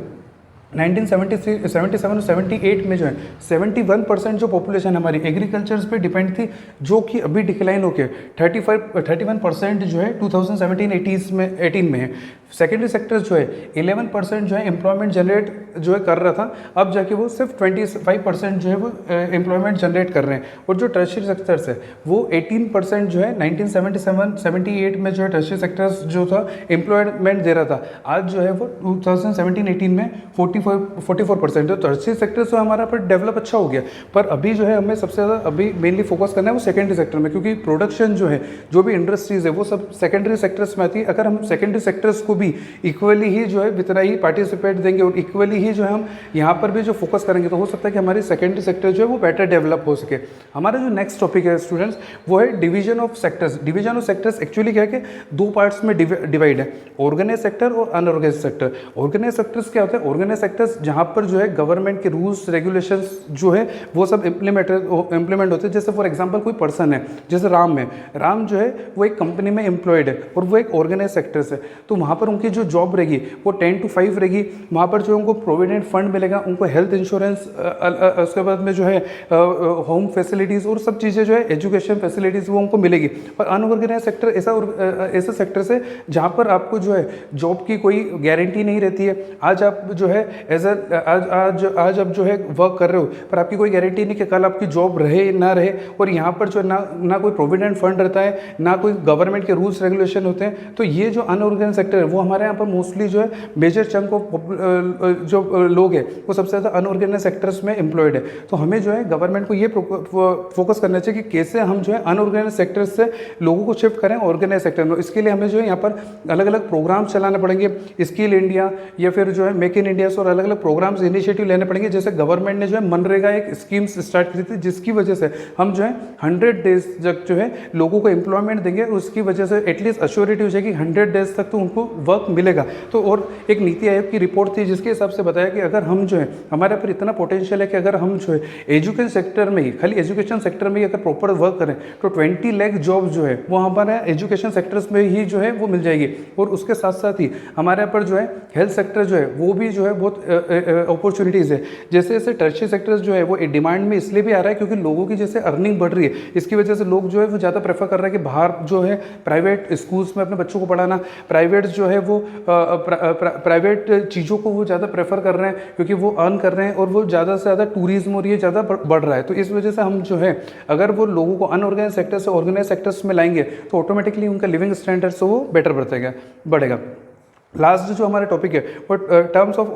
1973, 77 और 78 में जो है 71% जो पॉपुलेशन हमारी एग्रीकल्चर पे डिपेंड थी, जो कि अभी डिक्लाइन होकर 31% जो है 2017-18 में है। सेकेंडरी सेक्टर जो है 11% जो है एम्प्लॉयमेंट जनरेट जो है कर रहा था, अब जाके वो सिर्फ 25% जो है वो एम्प्लॉयमेंट जनरेट कर रहे हैं। और जो टर्शियरी सेक्टर्स है वो 18% जो है 1977-78 में जो है टर्शियरी सेक्टर्स जो था एम्प्लॉयमेंट दे रहा था, आज जो है वो 2017-18 में 44%। तो टर्शियरी सेक्टर से हमारा पर डेवलप अच्छा हो गया, पर अभी जो है हमें सबसे ज़्यादा अभी मेनली फोकस करना है वो सेकेंडरी सेक्टर में, क्योंकि प्रोडक्शन जो है जो भी इंडस्ट्रीज़ है वो सब सेकेंडरी सेक्टर्स में आती है। अगर हम सेकेंडरी सेक्टर्स को भी इक्वली ही जो है इतना ही पार्टिसिपेट देंगे और इक्वली ही जो है हम यहाँ पर भी जो फोकस करेंगे तो हो सकता है कि हमारी सेकेंडरी सेक्टर जो है वो बेटर डेवलप हो सके। हमारा जो नेक्स्ट टॉपिक है स्टूडेंट्स वो है division of sectors. Division of sectors actually क्या है कि दो पार्ट्स में डिवाइड है, ऑर्गेनाइज सेक्टर और अनऑर्गेनाइज सेक्टर। ऑर्गेनाइज सेक्टर्स क्या होता है, ऑर्गेनाइज सेक्टर्स जहाँ पर जो है गवर्नमेंट के रूल्स रेगुलेशंस जो है वो सब इम्प्लीमेंट होते हैं। जैसे फॉर एग्जांपल कोई पर्सन है, जैसे राम है, राम जो है वो एक कंपनी में एम्प्लॉयड है और वो एक ऑर्गेनाइज सेक्टर से, तो वहाँ पर उनकी जो जॉब रहेगी वो 10 to 5 रहेगी। वहाँ पर जो उनको प्रोविडेंट फंड मिलेगा, उनको हेल्थ इंश्योरेंस, उसके बाद में जो है होम फैसिलिटीज़ और सब चीज़ें जो है एजुकेशन फैसिलिटीज़ वो उनको मिलेगी। पर अनऑर्गेनाइज सेक्टर ऐसा सेक्टर से जहाँ पर आपको जो है जॉब की कोई गारंटी नहीं रहती है। आज आप जो है आज आप जो है वर्क कर रहे हो पर आपकी कोई गारंटी नहीं कि कल आपकी जॉब रहे ना रहे, और यहाँ पर जो ना कोई प्रोविडेंट फंड रहता है, ना कोई गवर्नमेंट के रूल्स रेगुलेशन होते हैं। तो ये जो अनऑर्गेनाइज सेक्टर है वो हमारे यहाँ पर मोस्टली जो है मेजर चंक ऑफ जो लोग हैं वो सबसे ज़्यादा अनऑर्गेनाइज सेक्टर्स में एम्प्लॉयड है। तो हमें जो है गवर्नमेंट को ये फोकस करना चाहिए कि कैसे हम जो है अनऑर्गेनाइज सेक्टर से लोगों को शिफ्ट करें ऑर्गेनाइज सेक्टर में। इसके लिए हमें जो है यहाँ पर अलग अलग प्रोग्राम्स चलाने पड़ेंगे, स्किल इंडिया या फिर जो है मेक इन इंडिया और अलग अलग प्रोग्राम्स इनिशिएटिव लेने पड़ेंगे। जैसे गवर्नमेंट ने जो है मनरेगा एक स्कीम्स स्टार्ट की थी, जिसकी वजह से हम जो है 100 डेज तक जो है लोगों को एम्प्लॉयमेंट देंगे, उसकी वजह से एटलीस्ट अश्योरिटी हो जाएगी 100 डेज तक तो उनको वर्क मिलेगा। तो और एक नीति आयोग की रिपोर्ट थी जिसके हिसाब से बताया कि अगर हम जो है हमारे पर इतना पोटेंशियल है कि अगर हम जो है एजुकेशन सेक्टर में ही, खाली एजुकेशन सेक्टर में ही अगर प्रॉपर वर्क करें तो 20 लाख जॉब जो है वो हमारे एजुकेशन सेक्टर्स में ही जो है वो मिल जाएगी। और उसके साथ साथ ही हमारे यहाँ पर जो है हेल्थ सेक्टर जो है वो भी जो है बहुत अपॉर्चुनिटीज़ है। जैसे जैसे टर्शियरी सेक्टर्स जो है वो डिमांड में इसलिए भी आ रहा है क्योंकि लोगों की जैसे अर्निंग बढ़ रही है, इसकी वजह से लोग जो है वो ज़्यादा प्रेफर कर रहे हैं कि बाहर जो है प्राइवेट स्कूल्स में अपने बच्चों को पढ़ाना, प्राइवेट जो है वो प्राइवेट चीज़ों को वो ज़्यादा प्रेफर कर रहे हैं क्योंकि वो अर्न कर रहे हैं और वो ज़्यादा से ज़्यादा टूरिज्म और ये ज़्यादा बढ़ रहा है। तो इस वजह से हम जो है अगर वो लोगों को अनऑर्गेनाइज सेक्टर से ऑर्गेनाइज सेक्टर्स में लाएंगे तो ऑटोमेटिकली उनका लिविंग स्टैंडर्ड से वो बेटर बढ़ेगा। लास्ट जो हमारा टॉपिक है वो टर्म्स ऑफ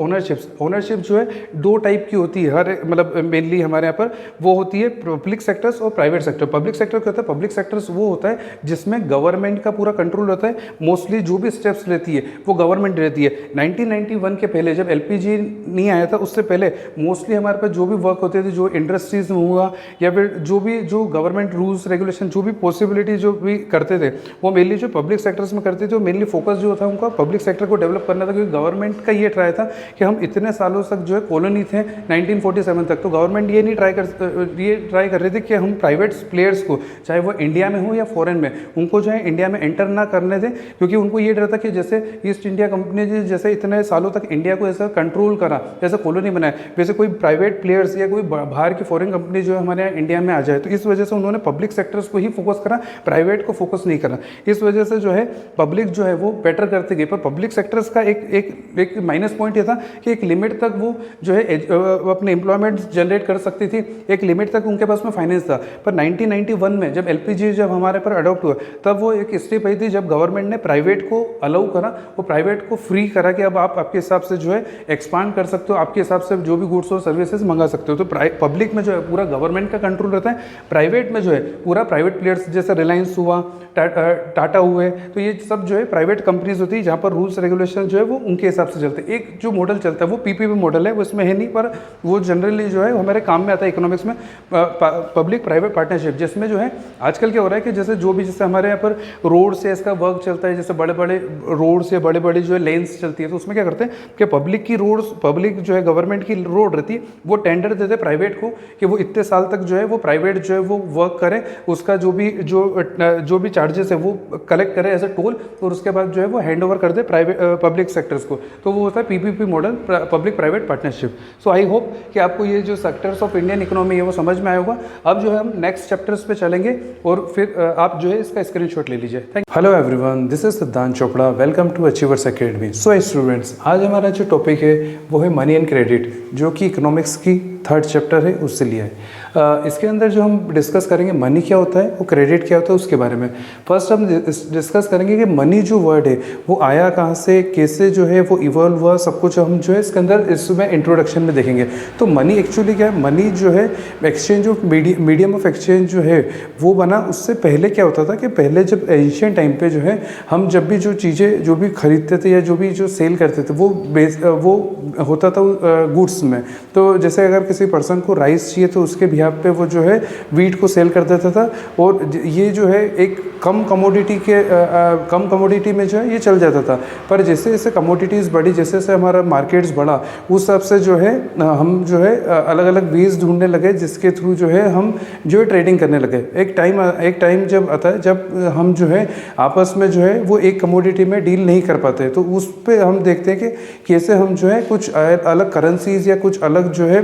ओनरशिप जो है दो टाइप की होती है, हर मतलब मेनली हमारे यहाँ पर वो होती है पब्लिक सेक्टर्स और प्राइवेट सेक्टर। पब्लिक सेक्टर क्या होता है? पब्लिक सेक्टर्स वो होता है जिसमें गवर्नमेंट का पूरा कंट्रोल होता है, मोस्टली जो भी स्टेप्स लेती है वो गवर्नमेंट लेती है। 1991 के पहले जब एलपीजी नहीं आया था उससे पहले मोस्टली हमारे पास जो भी वर्क होते थे, जो इंडस्ट्रीज में हुआ या फिर जो गवर्नमेंट रूल्स रेगुलेशन जो भी पॉसिबिलिटी जो भी करते थे वो मेनली जो पब्लिक सेक्टर्स में करते थे। मेनली फोकस जो था उनका पब्लिक सेक्टर को डेवलप करना था, क्योंकि गवर्नमेंट का ये ट्राई था कि हम इतने सालों तक जो है कॉलोनी थे 1947 तक, तो गवर्नमेंट ये ट्राई कर रही थी कि हम प्राइवेट प्लेयर्स को, चाहे वो इंडिया में हो या फॉरेन में, उनको जो है इंडिया में एंटर ना करने दें, क्योंकि उनको ये डर था कि जैसे ईस्ट इंडिया कंपनी ने जैसे इतने सालों तक इंडिया को ऐसा कंट्रोल करा, जैसे कॉलोनी बनाया, वैसे कोई प्राइवेट प्लेयर्स या कोई बाहर की फॉरेन कंपनी जो है हमारे यहाँ इंडिया में आ जाए। तो इस वजह से उन्होंने पब्लिक सेक्टर्स को ही फोकस करा, प्राइवेट को फोकस नहीं करा। इस वजह से जो है पब्लिक जो है वो बेटर करते गए। पर पब्लिक सेक्टर्स का एक माइनस पॉइंट ये था कि एक लिमिट तक वो जो है अपने एम्प्लॉयमेंट जनरेट कर सकती थी, एक लिमिट तक उनके पास में फाइनेंस था। पर 1991 में जब एलपीजी जब हमारे पर अडॉप्ट हुआ तब वो एक स्टेप आई थी जब गवर्नमेंट ने प्राइवेट को अलाउ करा, वो प्राइवेट को फ्री करा कि अब आप आपके हिसाब से जो है एक्सपांड कर सकते हो, आपके हिसाब से जो भी गुड्स और सर्विसेज मंगा सकते हो। तो पब्लिक में जो है पूरा गवर्नमेंट का कंट्रोल रहता है, प्राइवेट में जो है पूरा प्राइवेट प्लेयर्स जैसे रिलायंस हुआ, टाटा हुए, तो ये सब जो है प्राइवेट कंपनीज होती है जहाँ पर रूल्स रेगुलेशन जो है वो उनके हिसाब से चलते हैं। एक जो मॉडल चलता है वो पीपीपी मॉडल है, वो इसमें है नहीं, पर वो जनरली जो है हमारे काम में आता है इकोनॉमिक्स में, पब्लिक प्राइवेट पार्टनरशिप, जिसमें जो है आजकल क्या हो रहा है कि जैसे हमारे यहाँ पर रोड से इसका वर्क चलता है, जैसे बड़े बड़े रोड से बड़े बड़े जो है लेन्स चलती है, तो उसमें क्या करते हैं कि पब्लिक की रोड, पब्लिक जो है गवर्नमेंट की रोड रहती है, वो टेंडर देते हैं प्राइवेट को कि वो इतने साल तक जो है वो प्राइवेट जो है वो वर्क करे, उसका जो भी चार्जेस है वो कलेक्ट करे एज ए टोल, और उसके बाद जो है वो हैंड ओवर कर दे प्राइवेट पब्लिक सेक्टर्स को। तो वो होता है PPP model, public private partnership. So I hope कि आपको ये जो सेक्टर्स ऑफ इंडियन इकोनॉमी है वो समझ में आया होगा। अब जो है हम नेक्स्ट चैप्टर्स पे चलेंगे और फिर आप जो है इसका स्क्रीनशॉट ले लीजिए। Thank you. Hello everyone, this is Siddhant Chopra, welcome to Achievers Academy. So students, आज हमारा जो टॉपिक है वो है मनी एंड क्रेडिट, जो कि इकोनॉमिक्स की थर्ड चैप्टर है, उससे लिया है। इसके अंदर जो हम डिस्कस करेंगे मनी क्या होता है और क्रेडिट क्या होता है उसके बारे में। फर्स्ट हम डिस्कस करेंगे कि मनी जो वर्ड है वो आया कहाँ से, कैसे जो है वो इवॉल्व हुआ, सब कुछ हम जो है इसके अंदर इसमें इंट्रोडक्शन में देखेंगे। तो मनी एक्चुअली क्या है? मनी जो है exchange of medium of exchange जो है वो बना। उससे पहले क्या होता था कि पहले जब एशियन टाइम पे जो है हम जब भी जो चीज़ें जो भी खरीदते थे या जो भी जो सेल करते थे वो होता था गुड्स में। तो जैसे अगर किसी पर्सन को राइस चाहिए तो उसके बिहाफ पे वो जो है वीट को सेल कर देता था, और ये जो है एक कम कमोडिटी में जो है ये चल जाता था। पर जैसे जैसे कमोडिटीज़ बढ़ी, जैसे जैसे हमारा मार्केट्स बढ़ा, उस हिसाब से जो है हम जो है अलग अलग वेज ढूंढने लगे जिसके थ्रू जो है हम जो है ट्रेडिंग करने लगे। एक टाइम जब आता है जब हम जो है आपस में जो है वो एक कमोडिटी में डील नहीं कर पाते, तो उस पर हम देखते हैं कि कैसे हम जो है कुछ अलग करेंसीज या कुछ अलग जो है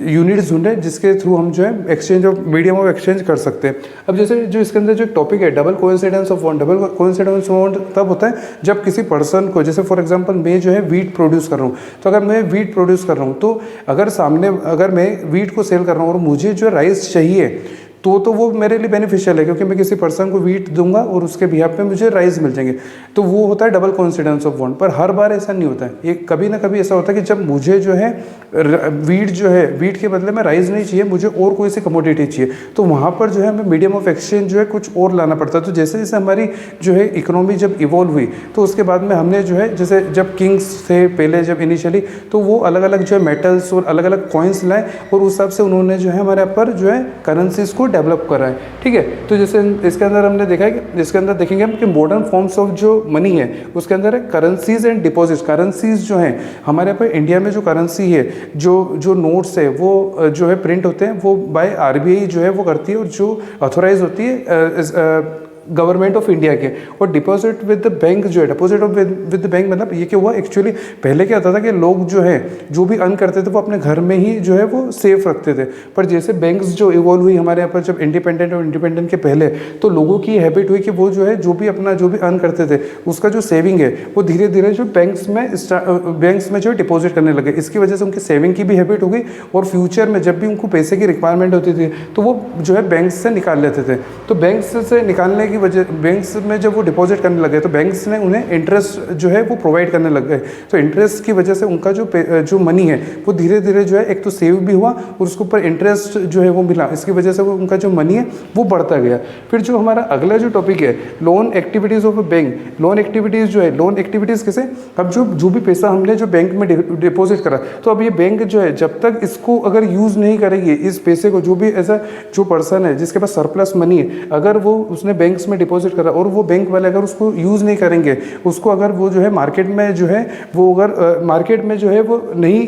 यूनिट्स ढूंढे जिसके थ्रू हम जो है exchange of medium of exchange कर सकते हैं। अब जैसे जो इसके अंदर जो टॉपिक है double coincidence of want, double coincidence of want तब होता है जब किसी पर्सन को, जैसे फॉर एग्जांपल मैं जो है वीट प्रोड्यूस कर रहा हूँ, तो अगर मैं वीट प्रोड्यूस कर रहा हूँ तो अगर मैं वीट को सेल कर रहा हूँ और मुझे जो राइस चाहिए तो वो मेरे लिए बेनिफिशियल है, क्योंकि मैं किसी पर्सन को वीट दूंगा और उसके बिहाफ पे मुझे राइस मिल जाएंगे। तो वो होता है डबल कोइंसिडेंस ऑफ वांट। पर हर बार ऐसा नहीं होता है, ये कभी ना कभी ऐसा होता है कि जब मुझे जो है वीट के बदले में राइस नहीं चाहिए, मुझे और कोई सी कमोडिटी चाहिए, तो वहाँ पर जो है हमें मीडियम ऑफ एक्सचेंज जो है कुछ और लाना पड़ता है। तो जैसे जैसे हमारी जो है इकोनॉमी जब इवॉल्व हुई, तो उसके बाद में हमने जो है जैसे जब किंग्स थे पहले जब इनिशियली, तो वो अलग अलग जो है मेटल्स और अलग अलग कॉइन्स लाए, और उस हिसाब से उन्होंने जो है हमारे यहाँ पर जो है करेंसीज को डेवलप कर रहा है। ठीक है, तो जैसे इसके अंदर हमने देखा है कि इसके अंदर देखेंगे हम कि मॉडर्न फॉर्म्स ऑफ जो मनी है उसके अंदर है करेंसीज एंड डिपॉजिट्स। करेंसीज जो है हमारे यहाँ पर इंडिया में जो करेंसी है, जो नोट्स है वो जो है प्रिंट होते हैं, वो बाय आरबीआई जो है वो करती है, और जो ऑथोराइज होती है गवर्नमेंट ऑफ इंडिया के। और डिपॉजिट विद द बैंक जो है, डिपॉजिट विद द बैंक मतलब ये क्या हुआ, एक्चुअली पहले क्या होता था कि लोग जो है जो भी अर्न करते थे वो अपने घर में ही जो है वो सेफ रखते थे। पर जैसे बैंक्स जो इवॉल्व हुई हमारे यहाँ पर जब इंडिपेंडेंट के पहले, तो लोगों की हैबिट हुई कि वो जो है जो भी अर्न करते थे उसका जो सेविंग है वो धीरे धीरे जो बैंक्स में जो है डिपॉजिट करने लगे। इसकी वजह से उनकी सेविंग की भी हैबिट हो गई, और फ्यूचर में जब भी उनको पैसे की रिक्वायरमेंट होती थी तो वो जो है बैंक से निकाल लेते थे। तो बैंक से निकालने की वजह, बैंक्स में जब वो डिपॉजिट करने लगे तो बैंक्स ने उन्हें इंटरेस्ट जो है वो प्रोवाइड करने लग गए। तो इंटरेस्ट की वजह से उनका जो मनी है वो धीरे धीरे जो है एक तो सेव भी हुआ और उसके ऊपर इंटरेस्ट जो है वो मिला, इसकी वजह से वो उनका जो मनी है वो बढ़ता गया। फिर जो हमारा अगला जो टॉपिक है loan activities of a bank. Loan activities जो है, लोन एक्टिविटीज़ कैसे, अब जो भी पैसा हमने जो बैंक में डिपॉजिट करा, तो अब ये बैंक जो है जब तक इसको अगर यूज़ नहीं करेगी, इस पैसे को, जो भी ऐसा जो पर्सन है जिसके पास सरप्लस मनी है, अगर वो उसने बैंक्स में डिपॉजिट करा और वो बैंक वाले अगर उसको यूज़ नहीं करेंगे, उसको अगर वो जो है मार्केट में जो है वो अगर मार्केट में जो है वो नहीं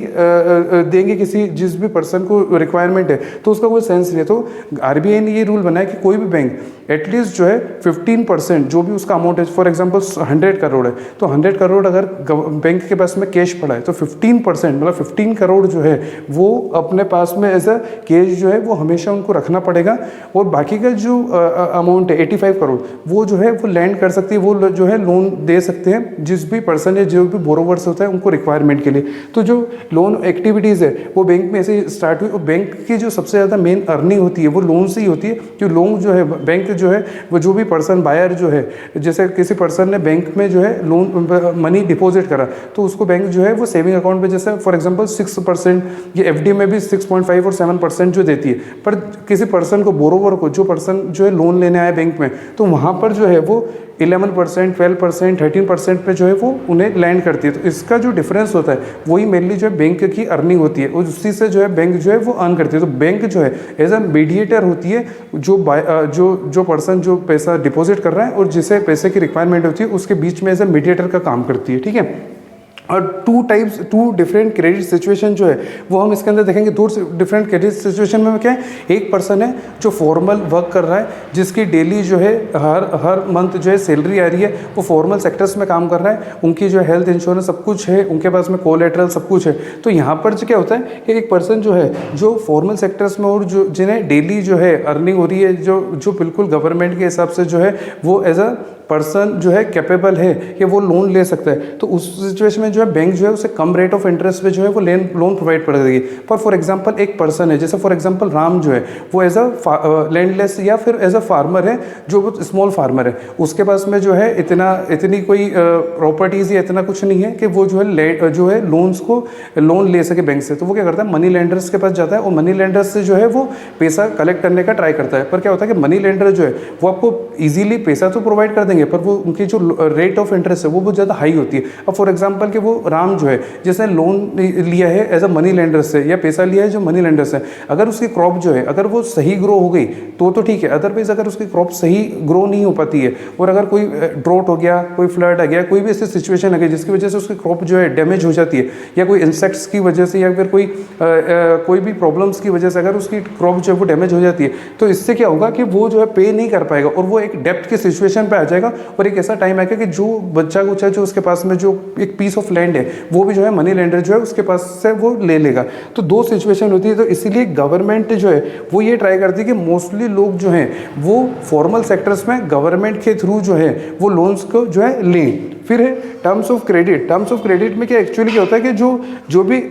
देंगे किसी जिस भी पर्सन को रिक्वायरमेंट है, तो उसका कोई सेंस नहीं है। तो आरबीआई ने ये रूल बनाया कि कोई भी बैंक एटलीस्ट जो है 15% जो भी उसका अमाउंट है, फॉर एग्जांपल 100 करोड़ है, तो 100 करोड़ अगर बैंक के पास में कैश पड़ा है तो 15% मतलब 15 करोड़ जो है वो अपने पास में एज अ कैश जो है वो हमेशा उनको रखना पड़ेगा। और बाकी का जो अमाउंट है 85 करोड़ वो जो है वो लैंड कर सकती है, वो जो है लोन दे सकते हैं जिस भी पर्सन या जो भी बोरोवर्स होता है उनको रिक्वायरमेंट के लिए। तो जो लोन एक्टिविटीज़ है वो बैंक में ऐसे स्टार्ट हुई और बैंक की जो सबसे ज़्यादा मेन अर्निंग होती है वो लोन से ही होती है। जो लोन जो है बैंक जो है वो जो भी पर्सन बायर जो है, जैसे किसी पर्सन ने बैंक में जो है लोन मनी डिपॉजिट करा तो उसको बैंक जो है वो सेविंग अकाउंट पे जैसे फॉर एग्जांपल 6%, ये एफडी में भी 6.5 और 7% जो देती है। पर किसी पर्सन को, बोरोवर को, जो पर्सन जो है लोन लेने आया बैंक में, तो वहाँ पर जो है वो 11%, 12%, 13% पे जो है वो उन्हें लैंड करती है। तो इसका जो डिफरेंस होता है वही मेनली जो है बैंक की अर्निंग होती है और उसी से जो है बैंक जो है वो अर्न करती है। तो बैंक जो है एज अ मीडिएटर होती है, जो पर्सन जो पैसा डिपॉजिट कर रहा है और जिसे पैसे की रिक्वायरमेंट होती है उसके बीच में एज अ मीडिएटर का काम करती है। ठीक है। और टू डिफरेंट क्रेडिट सिचुएशन जो है वो हम इसके अंदर देखेंगे। दो डिफरेंट क्रेडिट सिचुएशन में क्या है, एक पर्सन है जो फॉर्मल वर्क कर रहा है, जिसकी डेली जो है हर मंथ जो है सैलरी आ रही है, वो फॉर्मल सेक्टर्स में काम कर रहा है, उनकी जो हेल्थ इंश्योरेंस सब कुछ है, उनके पास में कोलेटरल सब कुछ है। तो यहाँ पर जो क्या होता है कि एक पर्सन जो है जो फॉर्मल सेक्टर्स में और जो जिन्हें डेली जो है अर्निंग हो रही है, जो बिल्कुल गवर्नमेंट के हिसाब से जो है वो एज अ पर्सन जो है कैपेबल है कि वो लोन ले सकता है, तो उस सिचुएशन में जो है बैंक जो है उसे कम रेट ऑफ इंटरेस्ट पे जो है वो लोन प्रोवाइड कर देगी। पर फॉर एग्जांपल एक पर्सन है, जैसे फॉर एग्जांपल राम जो है वो एज अ लैंडलेस या फिर एज अ फार्मर है, जो वो स्मॉल फार्मर है, उसके पास में जो है इतनी कोई प्रॉपर्टीज़ या इतना कुछ नहीं है कि वो जो है लोन ले सके बैंक से। तो वो क्या करता है, मनी लेंडर्स के पास जाता है और मनी लेंडर्स से जो है वो पैसा कलेक्ट करने का ट्राई करता है। पर क्या होता है कि मनी लेंडर जो है वो आपको ईजिली पैसा तो प्रोवाइड कर देंगे, पर वो उनकी जो रेट ऑफ इंटरेस्ट है वो बहुत ज़्यादा हाई होती है। अब फॉर एग्जांपल कि वो राम जो है जिसने लोन लिया है एज अ मनी लेंडर से या पैसा लिया है जो मनी लेंडर से, अगर उसकी क्रॉप जो है अगर वो सही ग्रो हो गई तो ठीक है, अदरवाइज अगर उसकी क्रॉप सही ग्रो नहीं हो पाती है और अगर कोई ड्रॉट हो गया, कोई फ्लड आ गया, कोई भी ऐसी सिचुएशन आ गई जिसकी वजह से उसकी क्रॉप जो है डैमेज हो जाती है, या कोई इंसेक्ट्स की वजह से या फिर कोई भी प्रॉब्लम्स की वजह से अगर उसकी क्रॉप जो है वो डैमेज हो जाती है, तो इससे क्या होगा कि वो जो है पे नहीं कर पाएगा और वो एक डेप्ट की सिचुएशन पे आ जाएगा। और एक ऐसा टाइम आएगा कि जो बच्चा कुचा जो उसके पास में जो एक पीस ऑफ लैंड है वो भी जो है मनी लेंडर जो है उसके पास से वो ले लेगा। तो दो सिचुएशन होती है। तो इसीलिए गवर्नमेंट जो है वो ये ट्राई करती है कि मोस्टली लोग जो हैं वो फॉर्मल सेक्टर्स में गवर्नमेंट के थ्रू जो है वो लोन्स को जो है लें। फिर है terms of credit. Terms of credit में क्या एक्चुअली क्या होता है कि जो भी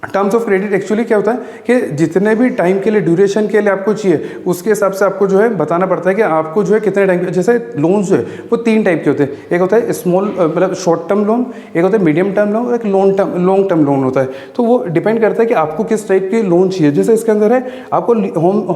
टर्म्स ऑफ क्रेडिट एक्चुअली क्या होता है कि जितने भी टाइम के लिए, ड्यूरेशन के लिए आपको चाहिए उसके हिसाब से आपको जो है बताना पड़ता है कि आपको जो है कितने टाइम के। जैसे लोन्स जो है वो 3 टाइप के होते हैं, एक होता है स्मॉल मतलब शॉर्ट टर्म लोन, एक होता है मीडियम टर्म लोन और एक लॉन्ग टर्म लोन होता है। तो वो डिपेंड करता है कि आपको किस टाइप के लोन चाहिए। जैसे इसके अंदर है आपको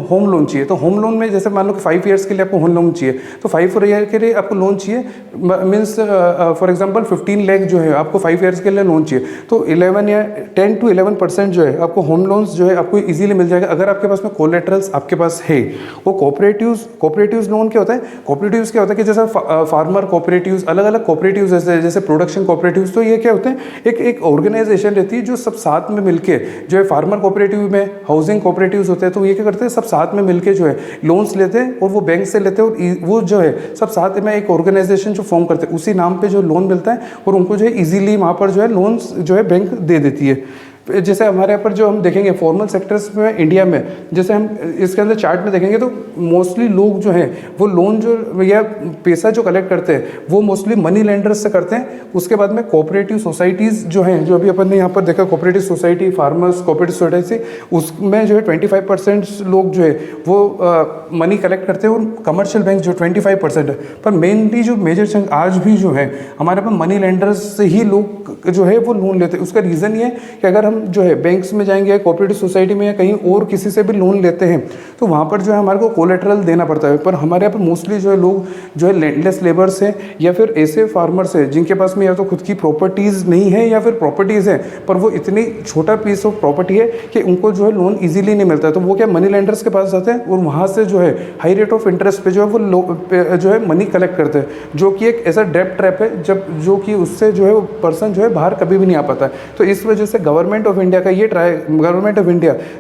होम लोन चाहिए, तो होम लोन में जैसे मान लो कि 5 ईयर्स के लिए आपको होम लोन चाहिए, तो 5 ईयर के लिए आपको लोन चाहिए, मीन्स फॉर एग्जाम्पल 15 लाख जो है आपको 5 ईयर्स के लिए लोन चाहिए, तो 11 या 10 to 11% जो है आपको होम लोन्स जो है आपको इजीली मिल जाएगा अगर आपके पास में कोलेटरल्स आपके पास है। वो कोऑपरेटिव्स लोन क्या होता है, कोऑपरेटिव्स क्या होता है कि जैसे फार्मर कोऑपरेटिव्स, अलग अलग कोऑपरेटिव्स जैसे प्रोडक्शन कोऑपरेटिव्स, तो ये क्या होते हैं एक ऑर्गेनाइजेशन रहती है जो सब साथ में मिलके जो है फार्मर कोऑपरेटिव में हाउसिंग कोऑपरेटिव्स होते हैं, तो ये क्या करते हैं सब साथ में मिलके जो है लोन्स लेते हैं और वो बैंक से लेते हैं और वो जो है सब साथ में एक ऑर्गेनाइजेशन जो फॉर्म करते हैं उसी नाम पे जो लोन मिलता है और उनको जो है इजीली वहाँ पर जो है लोन्स जो है बैंक दे देती है। जैसे हमारे यहाँ पर जो हम देखेंगे फॉर्मल सेक्टर्स में इंडिया में, जैसे हम इसके अंदर चार्ट में देखेंगे तो मोस्टली लोग जो हैं वो लोन जो या पैसा जो कलेक्ट करते हैं वो मोस्टली मनी लेंडर्स से करते हैं। उसके बाद में कोऑपरेटिव सोसाइटीज़ जो हैं, जो अभी अपन ने यहाँ पर देखा cooperative society, farmers cooperative society, उसमें जो है 25% लोग जो है वो मनी कलेक्ट करते हैं, और कमर्शियल बैंक जो 25% है। पर मेनली जो मेजर चंक आज भी जो है हमारे पास मनी लेंडर्स से ही लोग जो है वो लोन लेते हैं। उसका रीज़न ये है कि अगर हम जो है बैंक्स में जाएंगे, कोऑपरेटिव सोसाइटी में या कहीं और किसी से भी लोन लेते हैं तो वहाँ पर जो है हमारे को कोलेटरल देना पड़ता है। पर हमारे यहाँ पर मोस्टली जो है लोग जो है लैंडलेस लेबर्स हैं या फिर ऐसे फार्मर्स हैं जिनके पास में या तो खुद की प्रॉपर्टीज़ नहीं है या फिर प्रॉपर्टीज़ है पर वो इतनी छोटा पीस ऑफ प्रॉपर्टी है कि उनको जो है लोन इजीली नहीं मिलता है। तो वो क्या मनी लेंडर्स के पास जाते हैं और वहाँ से जो है हाई रेट ऑफ इंटरेस्ट पे जो है वो जो है मनी कलेक्ट करते हैं, जो कि एक ऐसा डेब्ट ट्रैप है जब जो कि उससे जो है वो पर्सन जो है बाहर कभी भी नहीं आ पाता है। तो इस वजह से गवर्नमेंट ऑफ इंडिया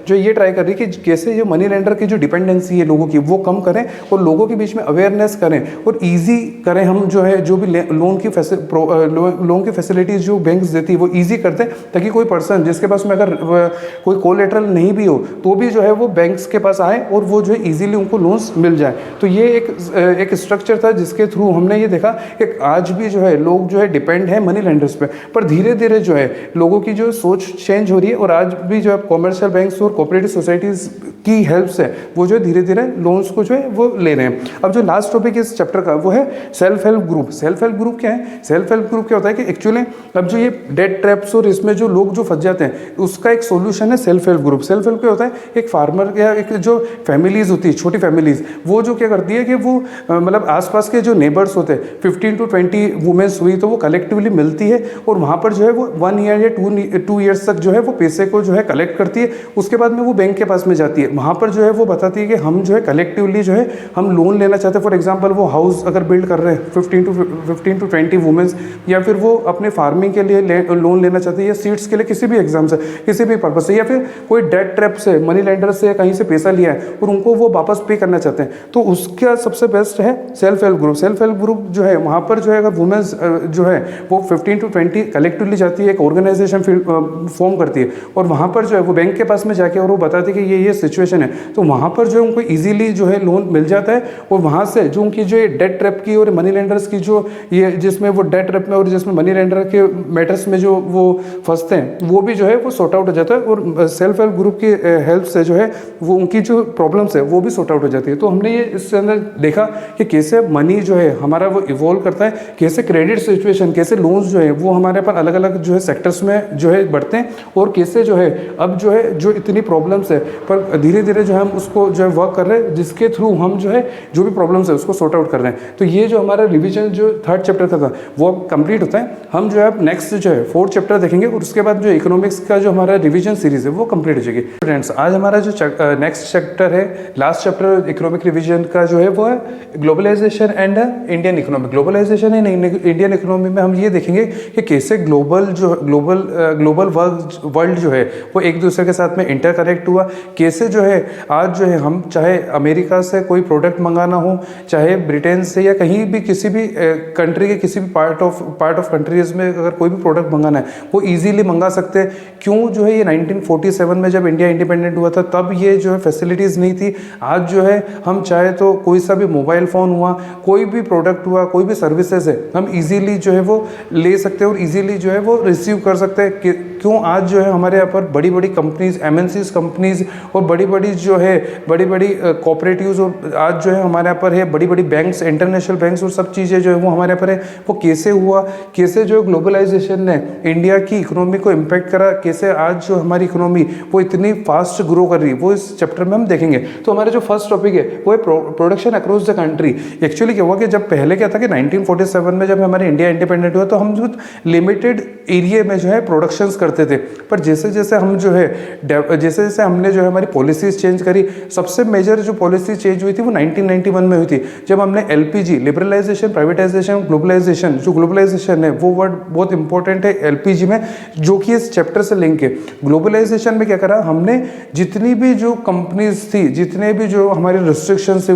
जो ये ट्राई कर रही है कि कैसे ये मनी लेंडर की जो डिपेंडेंसी है लोगों की वो कम करें और लोगों के बीच में अवेयरनेस करें और ईजी करें। हम जो है जो भी लोन की फैसिलिटीज़ जो बैंक्स देती है वो ईजी करते हैं, ताकि कोई पर्सन जिसके पास में अगर कोई कोलेटरल नहीं भी हो तो भी जो है वो बैंक्स के पास आए और वो जो है ईजीली उनको लोन्स मिल जाए। तो ये एक स्ट्रक्चर था जिसके थ्रू हमने ये देखा कि आज भी जो है लोग जो है डिपेंड है मनी लेंडर्स पे, पर धीरे धीरे जो है लोगों की जो सोच चेंज हो रही है और आज भी जो है कॉमर्शियल बैंक्स और कोऑपरेटिव सोसाइटीज़ की हेल्प से वो जो है धीरे धीरे लोन्स को जो है वो ले रहे हैं। अब जो लास्ट टॉपिक इस चैप्टर का वो है self help group. Self help group क्या है? सेल्फ हेल्प ग्रुप क्या होता है कि एक्चुअली अब जो ये डेट ट्रैप्स और इसमें जो लोग जो फंस जाते हैं उसका एक सोल्यूशन है self help group. Self help क्या होता है? एक फार्मर या एक जो फैमिलीज़ होती है, छोटी फैमिलीज़, वो जो क्या करती है कि वो मतलब आसपास के जो नेबर्स होते हैं 15 to 20 वुमेन्स हुई तो वो कलेक्टिवली मिलती है और वहाँ पर जो है वो 1 ईयर या 2 ईयर्स तक जो है वो पैसे को जो है कलेक्ट करती है। उसके बाद में वो बैंक के पास में जाती है, वहाँ पर जो है वो बताती है कि हम जो है कलेक्टिवली जो है हम लोन लेना चाहते हैं। फॉर एग्जांपल वो हाउस अगर बिल्ड कर रहे हैं 15 to 20 वुमेन्स, या फिर वो अपने फार्मिंग के लिए लोन लेना चाहते हैं या सीड्स के लिए किसी भी एग्जाम से किसी भी पर्पज से, या फिर कोई डेट ट्रैप से मनी लेंडर से कहीं से पैसा लिया है और उनको वो वापस पे करना चाहते हैं, तो उसका सबसे बेस्ट है self help group. Self help group जो है वहाँ पर जो है अगर वुमेन्स जो है वो 15 to 20 कलेक्टिवली जाती है, एक ऑर्गेनाइजेशन फॉर्म करती है और वहाँ पर जो है वो बैंक के पास में जाके और वो बताती है कि ये सिचुएशन है, तो वहाँ पर जो है उनको ईजिली जो है लोन मिल जाता है। और वहाँ से जो उनकी जो डेट ट्रैप की और मनी लेंडर्स की जो ये जिसमें वो डेट ट्रैप में और जिसमें मनी लेंडर के मैटर्स में जो वो फंसते हैं वो भी जो है वो सॉर्ट आउट हो जाता है और सेल्फ हेल्प ग्रुप की हेल्प से जो है वो उनकी जो प्रॉब्लम्स है वो भी सॉर्ट आउट हो जाती है। तो हमने ये इसके अंदर देखा कि कैसे मनी जो है हमारा वो इवॉल्व करता है, कैसे क्रेडिट सिचुएशन, कैसे लोन्स जो है वो हमारे पर अलग अलग जो है सेक्टर्स में जो है बढ़ते हैं और कैसे जो है अब जो है जो इतनी प्रॉब्लम्स है पर धीरे धीरे जो है हम उसको जो है वर्क कर रहे हैं, जिसके थ्रू हम जो है जो भी प्रॉब्लम्स है उसको सॉर्ट आउट कर रहे हैं। तो ये जो हमारा रिवीजन जो 3rd चैप्टर का था वो अब कंप्लीट होता है। हम जो है नेक्स्ट जो है 4th चैप्टर देखेंगे और उसके बाद जो इकोनॉमिक्स का जो हमारा रिवीजन सीरीज है वो कंप्लीट हो जाएगी। फ्रेंड्स आज हमारा जो नेक्स्ट चैप्टर है, लास्ट चैप्टर इकोनॉमिक रिवीजन का जो है वो है globalisation and Indian economy. Globalisation and Indian economy में हम ये देखेंगे कि कैसे ग्लोबल वर्ल्ड जो है वो एक दूसरे के साथ में इंटरकनेक्ट हुआ, कैसे जो है आज जो है हम चाहे अमेरिका से कोई प्रोडक्ट मंगाना हो, चाहे ब्रिटेन से या कहीं भी किसी भी कंट्री के किसी भी पार्ट ऑफ कंट्रीज में अगर कोई भी प्रोडक्ट मंगाना है वो इजीली मंगा सकते हैं। क्यों? जो है ये 1947 में जब इंडिया इंडिपेंडेंट हुआ था तब ये जो है फैसिलिटीज़ नहीं थी। आज जो है हम चाहे तो कोई सा भी मोबाइल फ़ोन हुआ, कोई भी प्रोडक्ट हुआ, कोई भी सर्विसेज है हम इजीली जो है वो ले सकते हैं और इजीली जो है वो रिसीव कर सकते हैं। क्यों? आज जो है हमारे यहाँ पर बड़ी बड़ी कंपनीज, MNCs कंपनीज और बड़ी बड़ी जो है बड़ी बड़ी कोऑपरेटिव्स और आज जो है हमारे यहाँ पर है बड़ी बड़ी बैंक्स, इंटरनेशनल बैंक्स और सब चीज़ें जो है वो हमारे यहाँ पर है। वो कैसे हुआ, कैसे जो ग्लोबलाइजेशन ने इंडिया की इकोनॉमी को इम्पैक्ट करा, कैसे आज जो हमारी इकोनॉमी वो इतनी फास्ट ग्रो कर रही है, वो इस चैप्टर में हम देखेंगे। तो हमारा जो फर्स्ट टॉपिक है वो है production across the country. Actually क्या हुआ कि जब पहले क्या था कि 1947 में जब हमारे इंडिया इंडिपेंडेंट हुआ तो हम जो लिमिटेड एरिया में जो है प्रोडक्शंस करते थे, पर जैसे जैसे हम जो है जैसे जैसे हमने जो है हमारी पॉलिसीज चेंज करी, सबसे मेजर जो पॉलिसी चेंज हुई थी वो 1991 में हुई थी जब हमने LPG, लिबरलाइजेशन, प्राइवेटाइजेशन, ग्लोबलाइजेशन, जो ग्लोबलाइजेशन है वो वर्ड बहुत इंपॉर्टेंट है LPG में, जो कि इस चैप्टर से लिंक है। ग्लोबलाइजेशन में क्या करा हमने, जितनी भी जो कंपनीज थी, जितने भी जो हमारे रिस्ट्रिक्शन से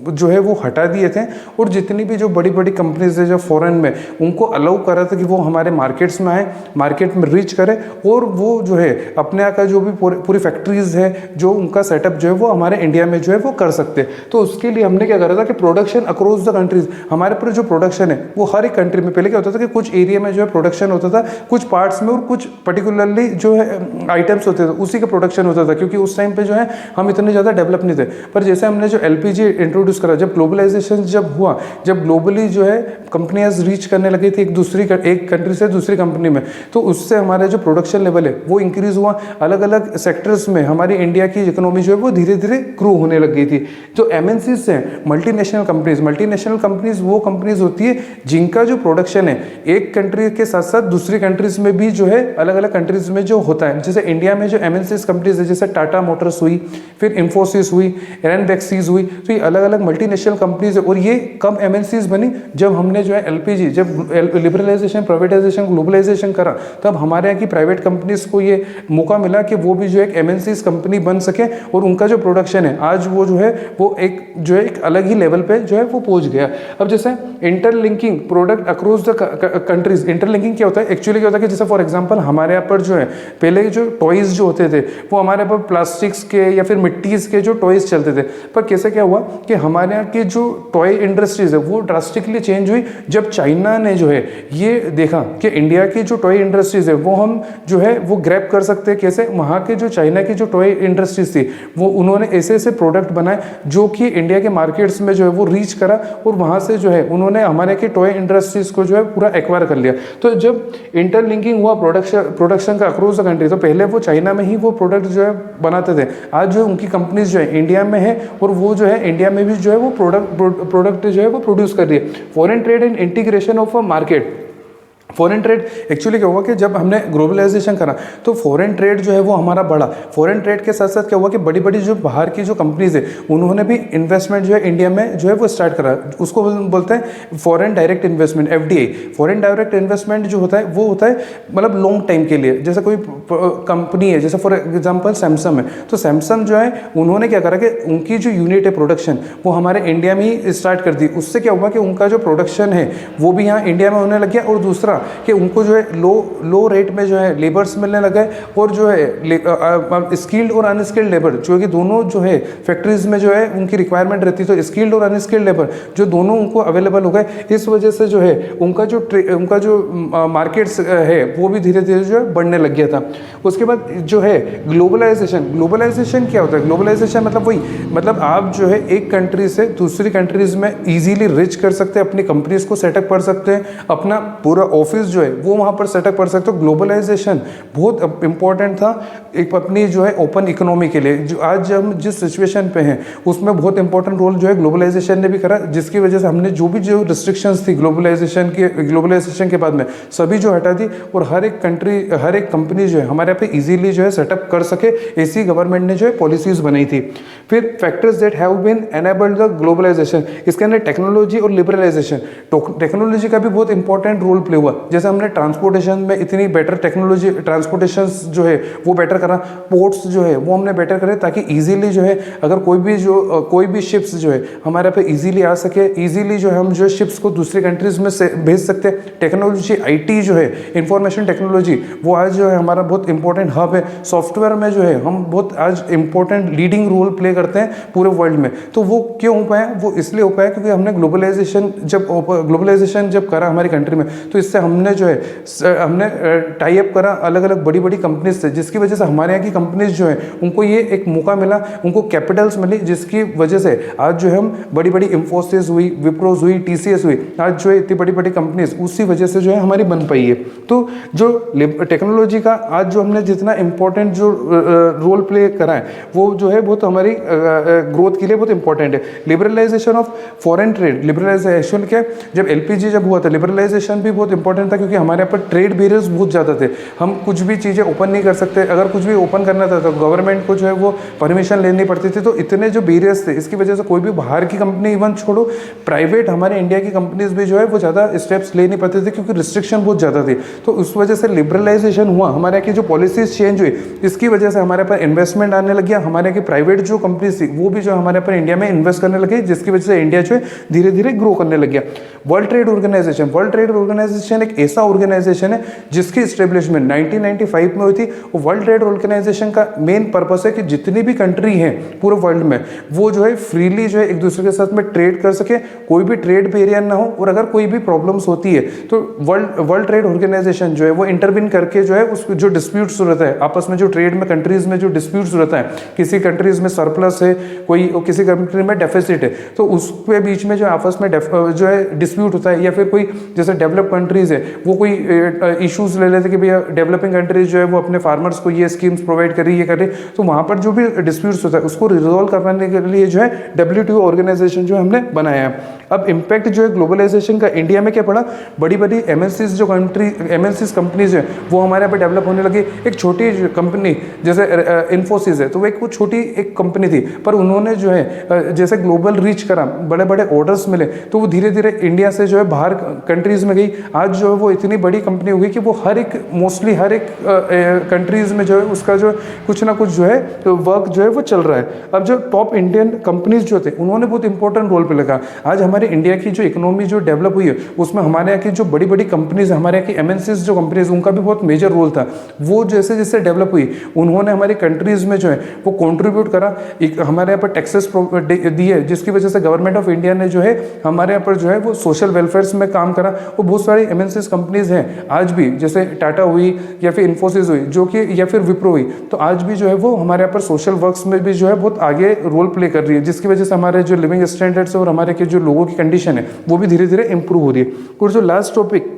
जो है वो हटा दिए थे और जितनी भी जो बड़ी बड़ी कंपनीज है जो फॉरेन में, उनको अलाउ करा था कि वो हमारे मार्केट्स में आए, मार्केट में रीच करें है और वो जो है अपने यहाँ का जो भी पूरी फैक्ट्रीज है, जो उनका सेटअप जो है वो हमारे इंडिया में जो है वो कर सकते हैं। तो उसके लिए हमने क्या करा था कि प्रोडक्शन अक्रॉस द कंट्रीज, हमारे पर जो प्रोडक्शन है वो हर एक कंट्री में, पहले क्या होता था कि कुछ एरिया में जो है प्रोडक्शन होता था, कुछ पार्ट्स में और कुछ पर्टिकुलरली जो है आइटम्स होते थे उसी का प्रोडक्शन होता था, क्योंकि उस टाइम पे जो है हम इतने ज़्यादा डेवलप नहीं थे। पर जैसे हमने जो एलपीजी इंट्रोड्यूस करा, जब ग्लोबलाइजेशन जब हुआ, जब ग्लोबली जो है कंपनियां रीच करने लगी थी एक कंट्री से दूसरी कंपनी में, तो उससे हमारा जो प्रोडक्शन लेवल है वो इंक्रीज हुआ। अलग अलग सेक्टर्स में हमारी इंडिया की इकोनॉमी जो है वो धीरे धीरे ग्रो होने लग गई थी। जो एमएनसीज हैं, मल्टीनेशनल कंपनीज वो कंपनीज होती है जिनका जो प्रोडक्शन है एक कंट्री के साथ साथ दूसरी कंट्रीज में भी जो है अलग अलग कंट्रीज में जो होता है। जैसे इंडिया में जो एमएनसीज कंपनीज है, जैसे टाटा मोटर्स हुई, फिर इंफोसिस हुई, एरनबैक्सीज हुई, तो ये अलग अलग मल्टीनेशनल कंपनीज है। और ये कम एमएनसीज बनी जब हमने जो है एलपीजी, जब लिबरलाइजेशन, प्राइवेटाइजेशन, ग्लोबलाइजेशन करा, तब हमारे यहाँ की प्राइवेट कंपनीज को ये मौका मिला कि वो भी जो एक एमएनसीज कंपनी बन सके और उनका जो प्रोडक्शन है आज वो जो है वो एक अलग ही लेवल पे जो है वो पहुंच गया। अब जैसे interlinking product across the countries, interlinking क्या होता है, एक्चुअली क्या होता है कि जैसे फॉर एग्जांपल हमारे यहाँ पर जो है पहले जो टॉयज जो होते थे वो हमारे यहाँ पर प्लास्टिक्स के या फिर मिट्टीज के जो टॉयज चलते थे, पर कैसे क्या हुआ कि हमारे यहाँ की जो टॉय इंडस्ट्रीज है वो ड्रास्टिकली चेंज हुई जब चाइना ने जो है ये देखा कि इंडिया की जो टॉय इंडस्ट्रीज है वो हम जो है वो ग्रैब कर सकते हैं। कैसे, वहाँ के जो चाइना की जो टॉय इंडस्ट्रीज थी वो उन्होंने ऐसे ऐसे प्रोडक्ट बनाए जो कि इंडिया के मार्केट्स में जो है वो रीच करा और वहाँ से जो है उन्होंने हमारे की टॉय इंडस्ट्रीज को जो है पूरा एक्वायर कर लिया। तो जब इंटरलिंकिंग हुआ प्रोडक्शन का अक्रॉस द कंट्री, तो पहले वो चाइना में ही वो प्रोडक्ट जो है बनाते थे, आज जो उनकी कंपनीज जो है इंडिया में है और वो जो है इंडिया में भी जो है वो प्रोडक्ट जो है वो प्रोड्यूस कर रही है। Foreign trade and integration of a market, foreign trade actually क्या हुआ कि जब हमने ग्लोबलाइजेशन करा तो फॉरेन ट्रेड जो है वो हमारा बढ़ा। फॉरेन ट्रेड के साथ साथ क्या हुआ कि बड़ी बड़ी जो बाहर की जो कंपनीज है उन्होंने भी इन्वेस्टमेंट जो है इंडिया में जो है वो स्टार्ट करा। उसको बोलते हैं foreign direct investment, FDI. Foreign direct investment जो होता है वो होता है मतलब लॉन्ग टाइम के लिए। जैसे कोई कंपनी है, जैसे फॉर एग्जाम्पल सैमसंग है, तो सैमसंग जो है उन्होंने क्या करा कि उनकी जो यूनिट है प्रोडक्शन वो हमारे इंडिया में ही स्टार्ट कर दी। उससे क्या हुआ कि उनका जो प्रोडक्शन है वो भी यहाँ इंडिया में होने लग गया और दूसरा कि उनको जो है लो रेट में जो है लेबर्स मिलने लगा है और जो है स्किल्ड और अनस्किल्ड लेबर जो कि दोनों जो है फैक्ट्रीज में जो है उनकी रिक्वायरमेंट रहती है, तो स्किल्ड और अनस्किल्ड लेबर जो दोनों उनको अवेलेबल हो गए। इस वजह से जो है उनका जो मार्केट्स है वो भी धीरे धीरे जो है बढ़ने लग गया था। उसके बाद जो है ग्लोबलाइजेशन क्या होता है, ग्लोबलाइजेशन मतलब वही मतलब आप जो है एक कंट्री से दूसरी कंट्रीज में इजीली रीच कर सकते हैं, अपनी कंपनीज को सेटअप कर सकते हैं, अपना पूरा ऑफिस जो है वो वहाँ पर सेटअप कर सकते हो। ग्लोबलाइजेशन बहुत इंपॉर्टेंट था एक अपनी जो है ओपन इकोनॉमी के लिए। जो आज हम जिस सिचुएशन पे हैं उसमें बहुत इंपॉर्टेंट रोल जो है ग्लोबलाइजेशन ने भी करा, जिसकी वजह से हमने जो भी जो रिस्ट्रिक्शंस थी ग्लोबलाइजेशन के बाद में सभी जो हटा दी और हर एक कंपनी जो है हमारे यहाँ पे इजीली जो है सेटअप कर सके, ऐसी गवर्नमेंट ने जो है पॉलिसीज बनाई थी। फिर factors that have been enabled the globalisation, इसके अंदर टेक्नोलॉजी और लिबरलाइजेशन, टेक्नोलॉजी का भी बहुत इंपॉर्टेंट रोल प्ले हुआ। जैसे हमने ट्रांसपोर्टेशन में इतनी बेटर टेक्नोलॉजी, ट्रांसपोर्टेशन जो है वो बेटर करा, पोर्ट्स जो है वो हमने बेटर करे ताकि इजीली जो है अगर कोई भी शिप्स जो है हमारे पे इजीली आ सके, इजीली जो है हम जो शिप्स को दूसरी कंट्रीज में से भेज सकते हैं। टेक्नोलॉजी आईटी जो है इंफॉर्मेशन टेक्नोलॉजी वो आज जो है हमारा बहुत इंपॉर्टेंट हब है। सॉफ्टवेयर में जो है हम बहुत आज इंपॉर्टेंट लीडिंग रोल प्ले करते हैं पूरे वर्ल्ड में। तो वो क्यों हो पाया, वो इसलिए हो पाया क्योंकि हमने ग्लोबलाइजेशन जब करा हमारी कंट्री में, तो इससे हमने जो है हमने टाई अप करा अलग अलग बड़ी बड़ी कंपनीज से, जिसकी वजह से हमारे यहाँ की कंपनीज जो है उनको ये एक मौका मिला, उनको कैपिटल्स मिली, जिसकी वजह से आज जो है हम बड़ी बड़ी इंफोसिस हुई, विप्रोज हुई, टीसीएस हुई, आज जो है इतनी बड़ी बड़ी कंपनीज उसी वजह से जो है हमारी बन पाई है। तो जो टेक्नोलॉजी का आज जो हमने जितना इंपॉर्टेंट जो रोल प्ले करा है वो जो है बहुत हमारी ग्रोथ के लिए बहुत इंपॉर्टेंट है। Liberalisation of foreign trade, liberalisation क्या, जब एलपीजी जब हुआ था लिबरलाइजेशन भी बहुत इंपॉर्टेंट था क्योंकि हमारे यहाँ पर ट्रेड बैरियर्स बहुत ज़्यादा थे, हम कुछ भी चीज़ें ओपन नहीं कर सकते, अगर कुछ भी ओपन करना था तो गवर्नमेंट को जो है वो परमिशन लेनी पड़ती थी। तो इतने जो बैरियर्स थे इसकी वजह से कोई भी बाहर की कंपनी इवन छोड़ो प्राइवेट हमारे इंडिया की कंपनीज भी जो है वो ज़्यादा स्टेप्स ले नहीं पाते थे क्योंकि रिस्ट्रिक्शन बहुत ज़्यादा थी। तो उस वजह से लिबरलाइजेशन हुआ, हमारे यहाँ की जो पॉलिसीज चेंज हुई, इसकी वजह से हमारे पास इन्वेस्टमेंट आने लग गया, हमारे यहाँ की प्राइवेट जो कंपनीज थी वो भी जो हमारे पर इंडिया में इन्वेस्ट करने लगी, जिसकी वजह से इंडिया जो है धीरे धीरे ग्रो करने लग गया। वर्ल्ड ट्रेड ऑर्गेनाइजेशन एक ऐसा ऑर्गेनाइजेशन है जिसकी इस्टेब्लिशमेंट 1995 में हुई थी। वर्ल्ड ट्रेड ऑर्गेनाइजेशन का मेन पर्पस है कि जितनी भी कंट्री हैं पूरे वर्ल्ड में वो जो है फ्रीली जो है एक दूसरे के साथ में ट्रेड कर सके, कोई भी ट्रेड बैरियर ना हो, और अगर कोई भी प्रॉब्लम्स होती है तो वर्ल्ड ट्रेड ऑर्गेनाइजेशन जो है वो इंटरविन करके जो है उस जो डिस्प्यूट्स रहता है आपस में, जो ट्रेड में कंट्रीज में जो डिस्प्यूट्स रहता है, किसी कंट्रीज में सरप्लस है, कोई किसी कंट्री में डेफिसिट है, तो उसके बीच में जो आपस में जो है डिस्प्यूट होता है, या फिर कोई जैसे डेवलप कंट्रीज है वो कोई इश्यूज ले लेते कि भैया डेवलपिंग कंट्रीज जो है वो अपने फार्मर्स को ये स्कीम्स प्रोवाइड कर रही है, तो वहां पर जो भी डिस्प्यूट्स होता है उसको रिजोल्व करवाने के लिए जो है WTO ऑर्गेनाइजेशन जो हमने बनाया है। अब इम्पैक्ट जो है ग्लोबलाइजेशन का इंडिया में क्या पड़ा, बड़ी बड़ी MNCs जो MNCs कंपनीज है वो हमारे यहाँ पे डेवलप होने लगी। एक छोटी कंपनी जैसे इन्फोसिस है तो वो एक छोटी एक कंपनी थी, पर उन्होंने जो है जैसे ग्लोबल रीच करा, बड़े बड़े ऑर्डर्स मिले, तो वो धीरे धीरे इंडिया से जो है बाहर कंट्रीज में गई। आज जो है वो इतनी बड़ी कंपनी हो गई कि वो मोस्टली हर एक कंट्रीज में जो है उसका जो कुछ ना कुछ जो है वर्क जो है वो चल रहा है। अब जो टॉप इंडियन कंपनीज जो थे उन्होंने बहुत इंपॉर्टेंट रोल पे लगा। आज हमारे इंडिया की जो इकोनॉमी जो डेवलप हुई है उसमें हमारे यहाँ की जो बड़ी बड़ी कंपनीज, हमारे यहाँ की MNCs जो कंपनीज, उनका भी बहुत मेजर रोल था। वो जैसे जैसे डेवलप हुई उन्होंने हमारी कंट्रीज में जो है वो कंट्रीब्यूट करा, हमारे यहाँ पर टैक्सेस दिए, जिसकी वजह से गवर्नमेंट ऑफ इंडिया ने जो है हमारे यहाँ पर जो है वो सोशल वेलफेयर में काम करा। वो बहुत सारी MNCs कंपनीज हैं आज भी, जैसे टाटा हुई या फिर इन्फोसिस हुई जो कि, या फिर विप्रो हुई, तो आज भी जो है वो हमारे यहाँ पर सोशल वर्क्स में भी जो है बहुत आगे रोल प्ले कर रही है, जिसकी वजह से हमारे जो लिविंग स्टैंडर्ड्स है और हमारे के जो लोगों की कंडीशन है वो भी धीरे धीरे इंप्रूव हो रही है। और जो लास्ट टॉपिक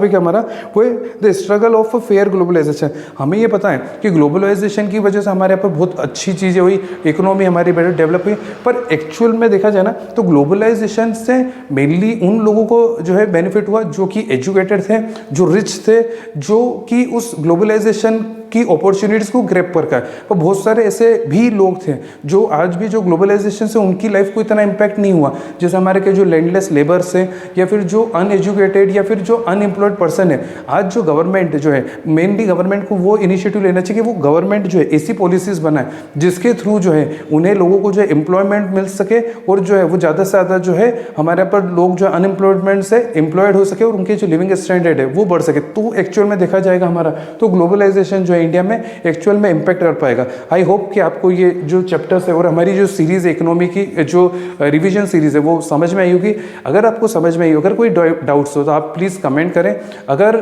है हमारा वो है the struggle of fair globalisation. हमें ये पता है कि ग्लोबलाइजेशन की वजह से हमारे यहाँ पर बहुत अच्छी चीज़ें हुई, इकोनॉमी हमारी बेटर डेवलप हुई, पर एक्चुअल में देखा जाए ना तो ग्लोबलाइजेशन से मेनली उन लोगों को जो है बेनिफिट हुआ जो कि एजुकेटेड थे, जो रिच थे, जो कि उस ग्लोबलाइजेशन की अपॉर्चुनिटीज़ को ग्रैब कर पाए। पर बहुत सारे ऐसे भी लोग थे जो आज भी जो ग्लोबलाइजेशन से उनकी लाइफ को इतना इम्पैक्ट नहीं हुआ, जैसे हमारे के जो लैंडलेस लेबर्स हैं या फिर जो अनएजुकेटेड या फिर जो अनएम्प्लॉयड पर्सन है। आज जो गवर्नमेंट जो है, मेनली गवर्नमेंट को वो इनिशिएटिव लेना चाहिए कि वो गवर्नमेंट जो है ऐसी पॉलिसीज़ बनाए जिसके थ्रू जो है उन्हें लोगों को जो है एम्प्लॉयमेंट मिल सके, और जो है वो ज़्यादा से ज़्यादा जो है हमारे यहाँ पर लोग जो अनएम्प्लॉयमेंट से एम्प्लॉयड हो सके और उनके जो लिविंग स्टैंडर्ड है वो बढ़ सके। तो एक्चुअल में देखा जाएगा हमारा तो ग्लोबलाइजेशन जो है इंडिया में एक्चुअल में इम्पैक्ट कर पाएगा। आई होप कि आपको ये जो चैप्टर्स है और हमारी जो सीरीज़ है इकोनॉमी की जो रिवीजन सीरीज़ है वो समझ में आई होगी। अगर आपको समझ में आई हो, अगर कोई डाउट्स हो तो आप प्लीज़ कमेंट करें। अगर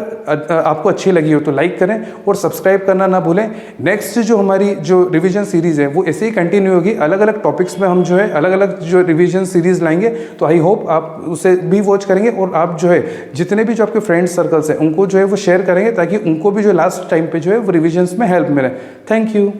आपको अच्छी लगी हो तो लाइक करें और सब्सक्राइब करना ना भूलें। नेक्स्ट जो हमारी जो रिवीजन सीरीज़ है वो ऐसे ही कंटिन्यू होगी, अलग अलग टॉपिक्स में हम जो है अलग अलग जो रिवीजन सीरीज़ लाएंगे। तो आई होप आप उसे भी वॉच करेंगे और आप जो है जितने भी जो आपके फ्रेंड्स सर्कल्स हैं उनको जो है वो शेयर करेंगे ताकि उनको भी जो लास्ट टाइम पे जो है वो रिविजन्स में हेल्प मिले। Thank you.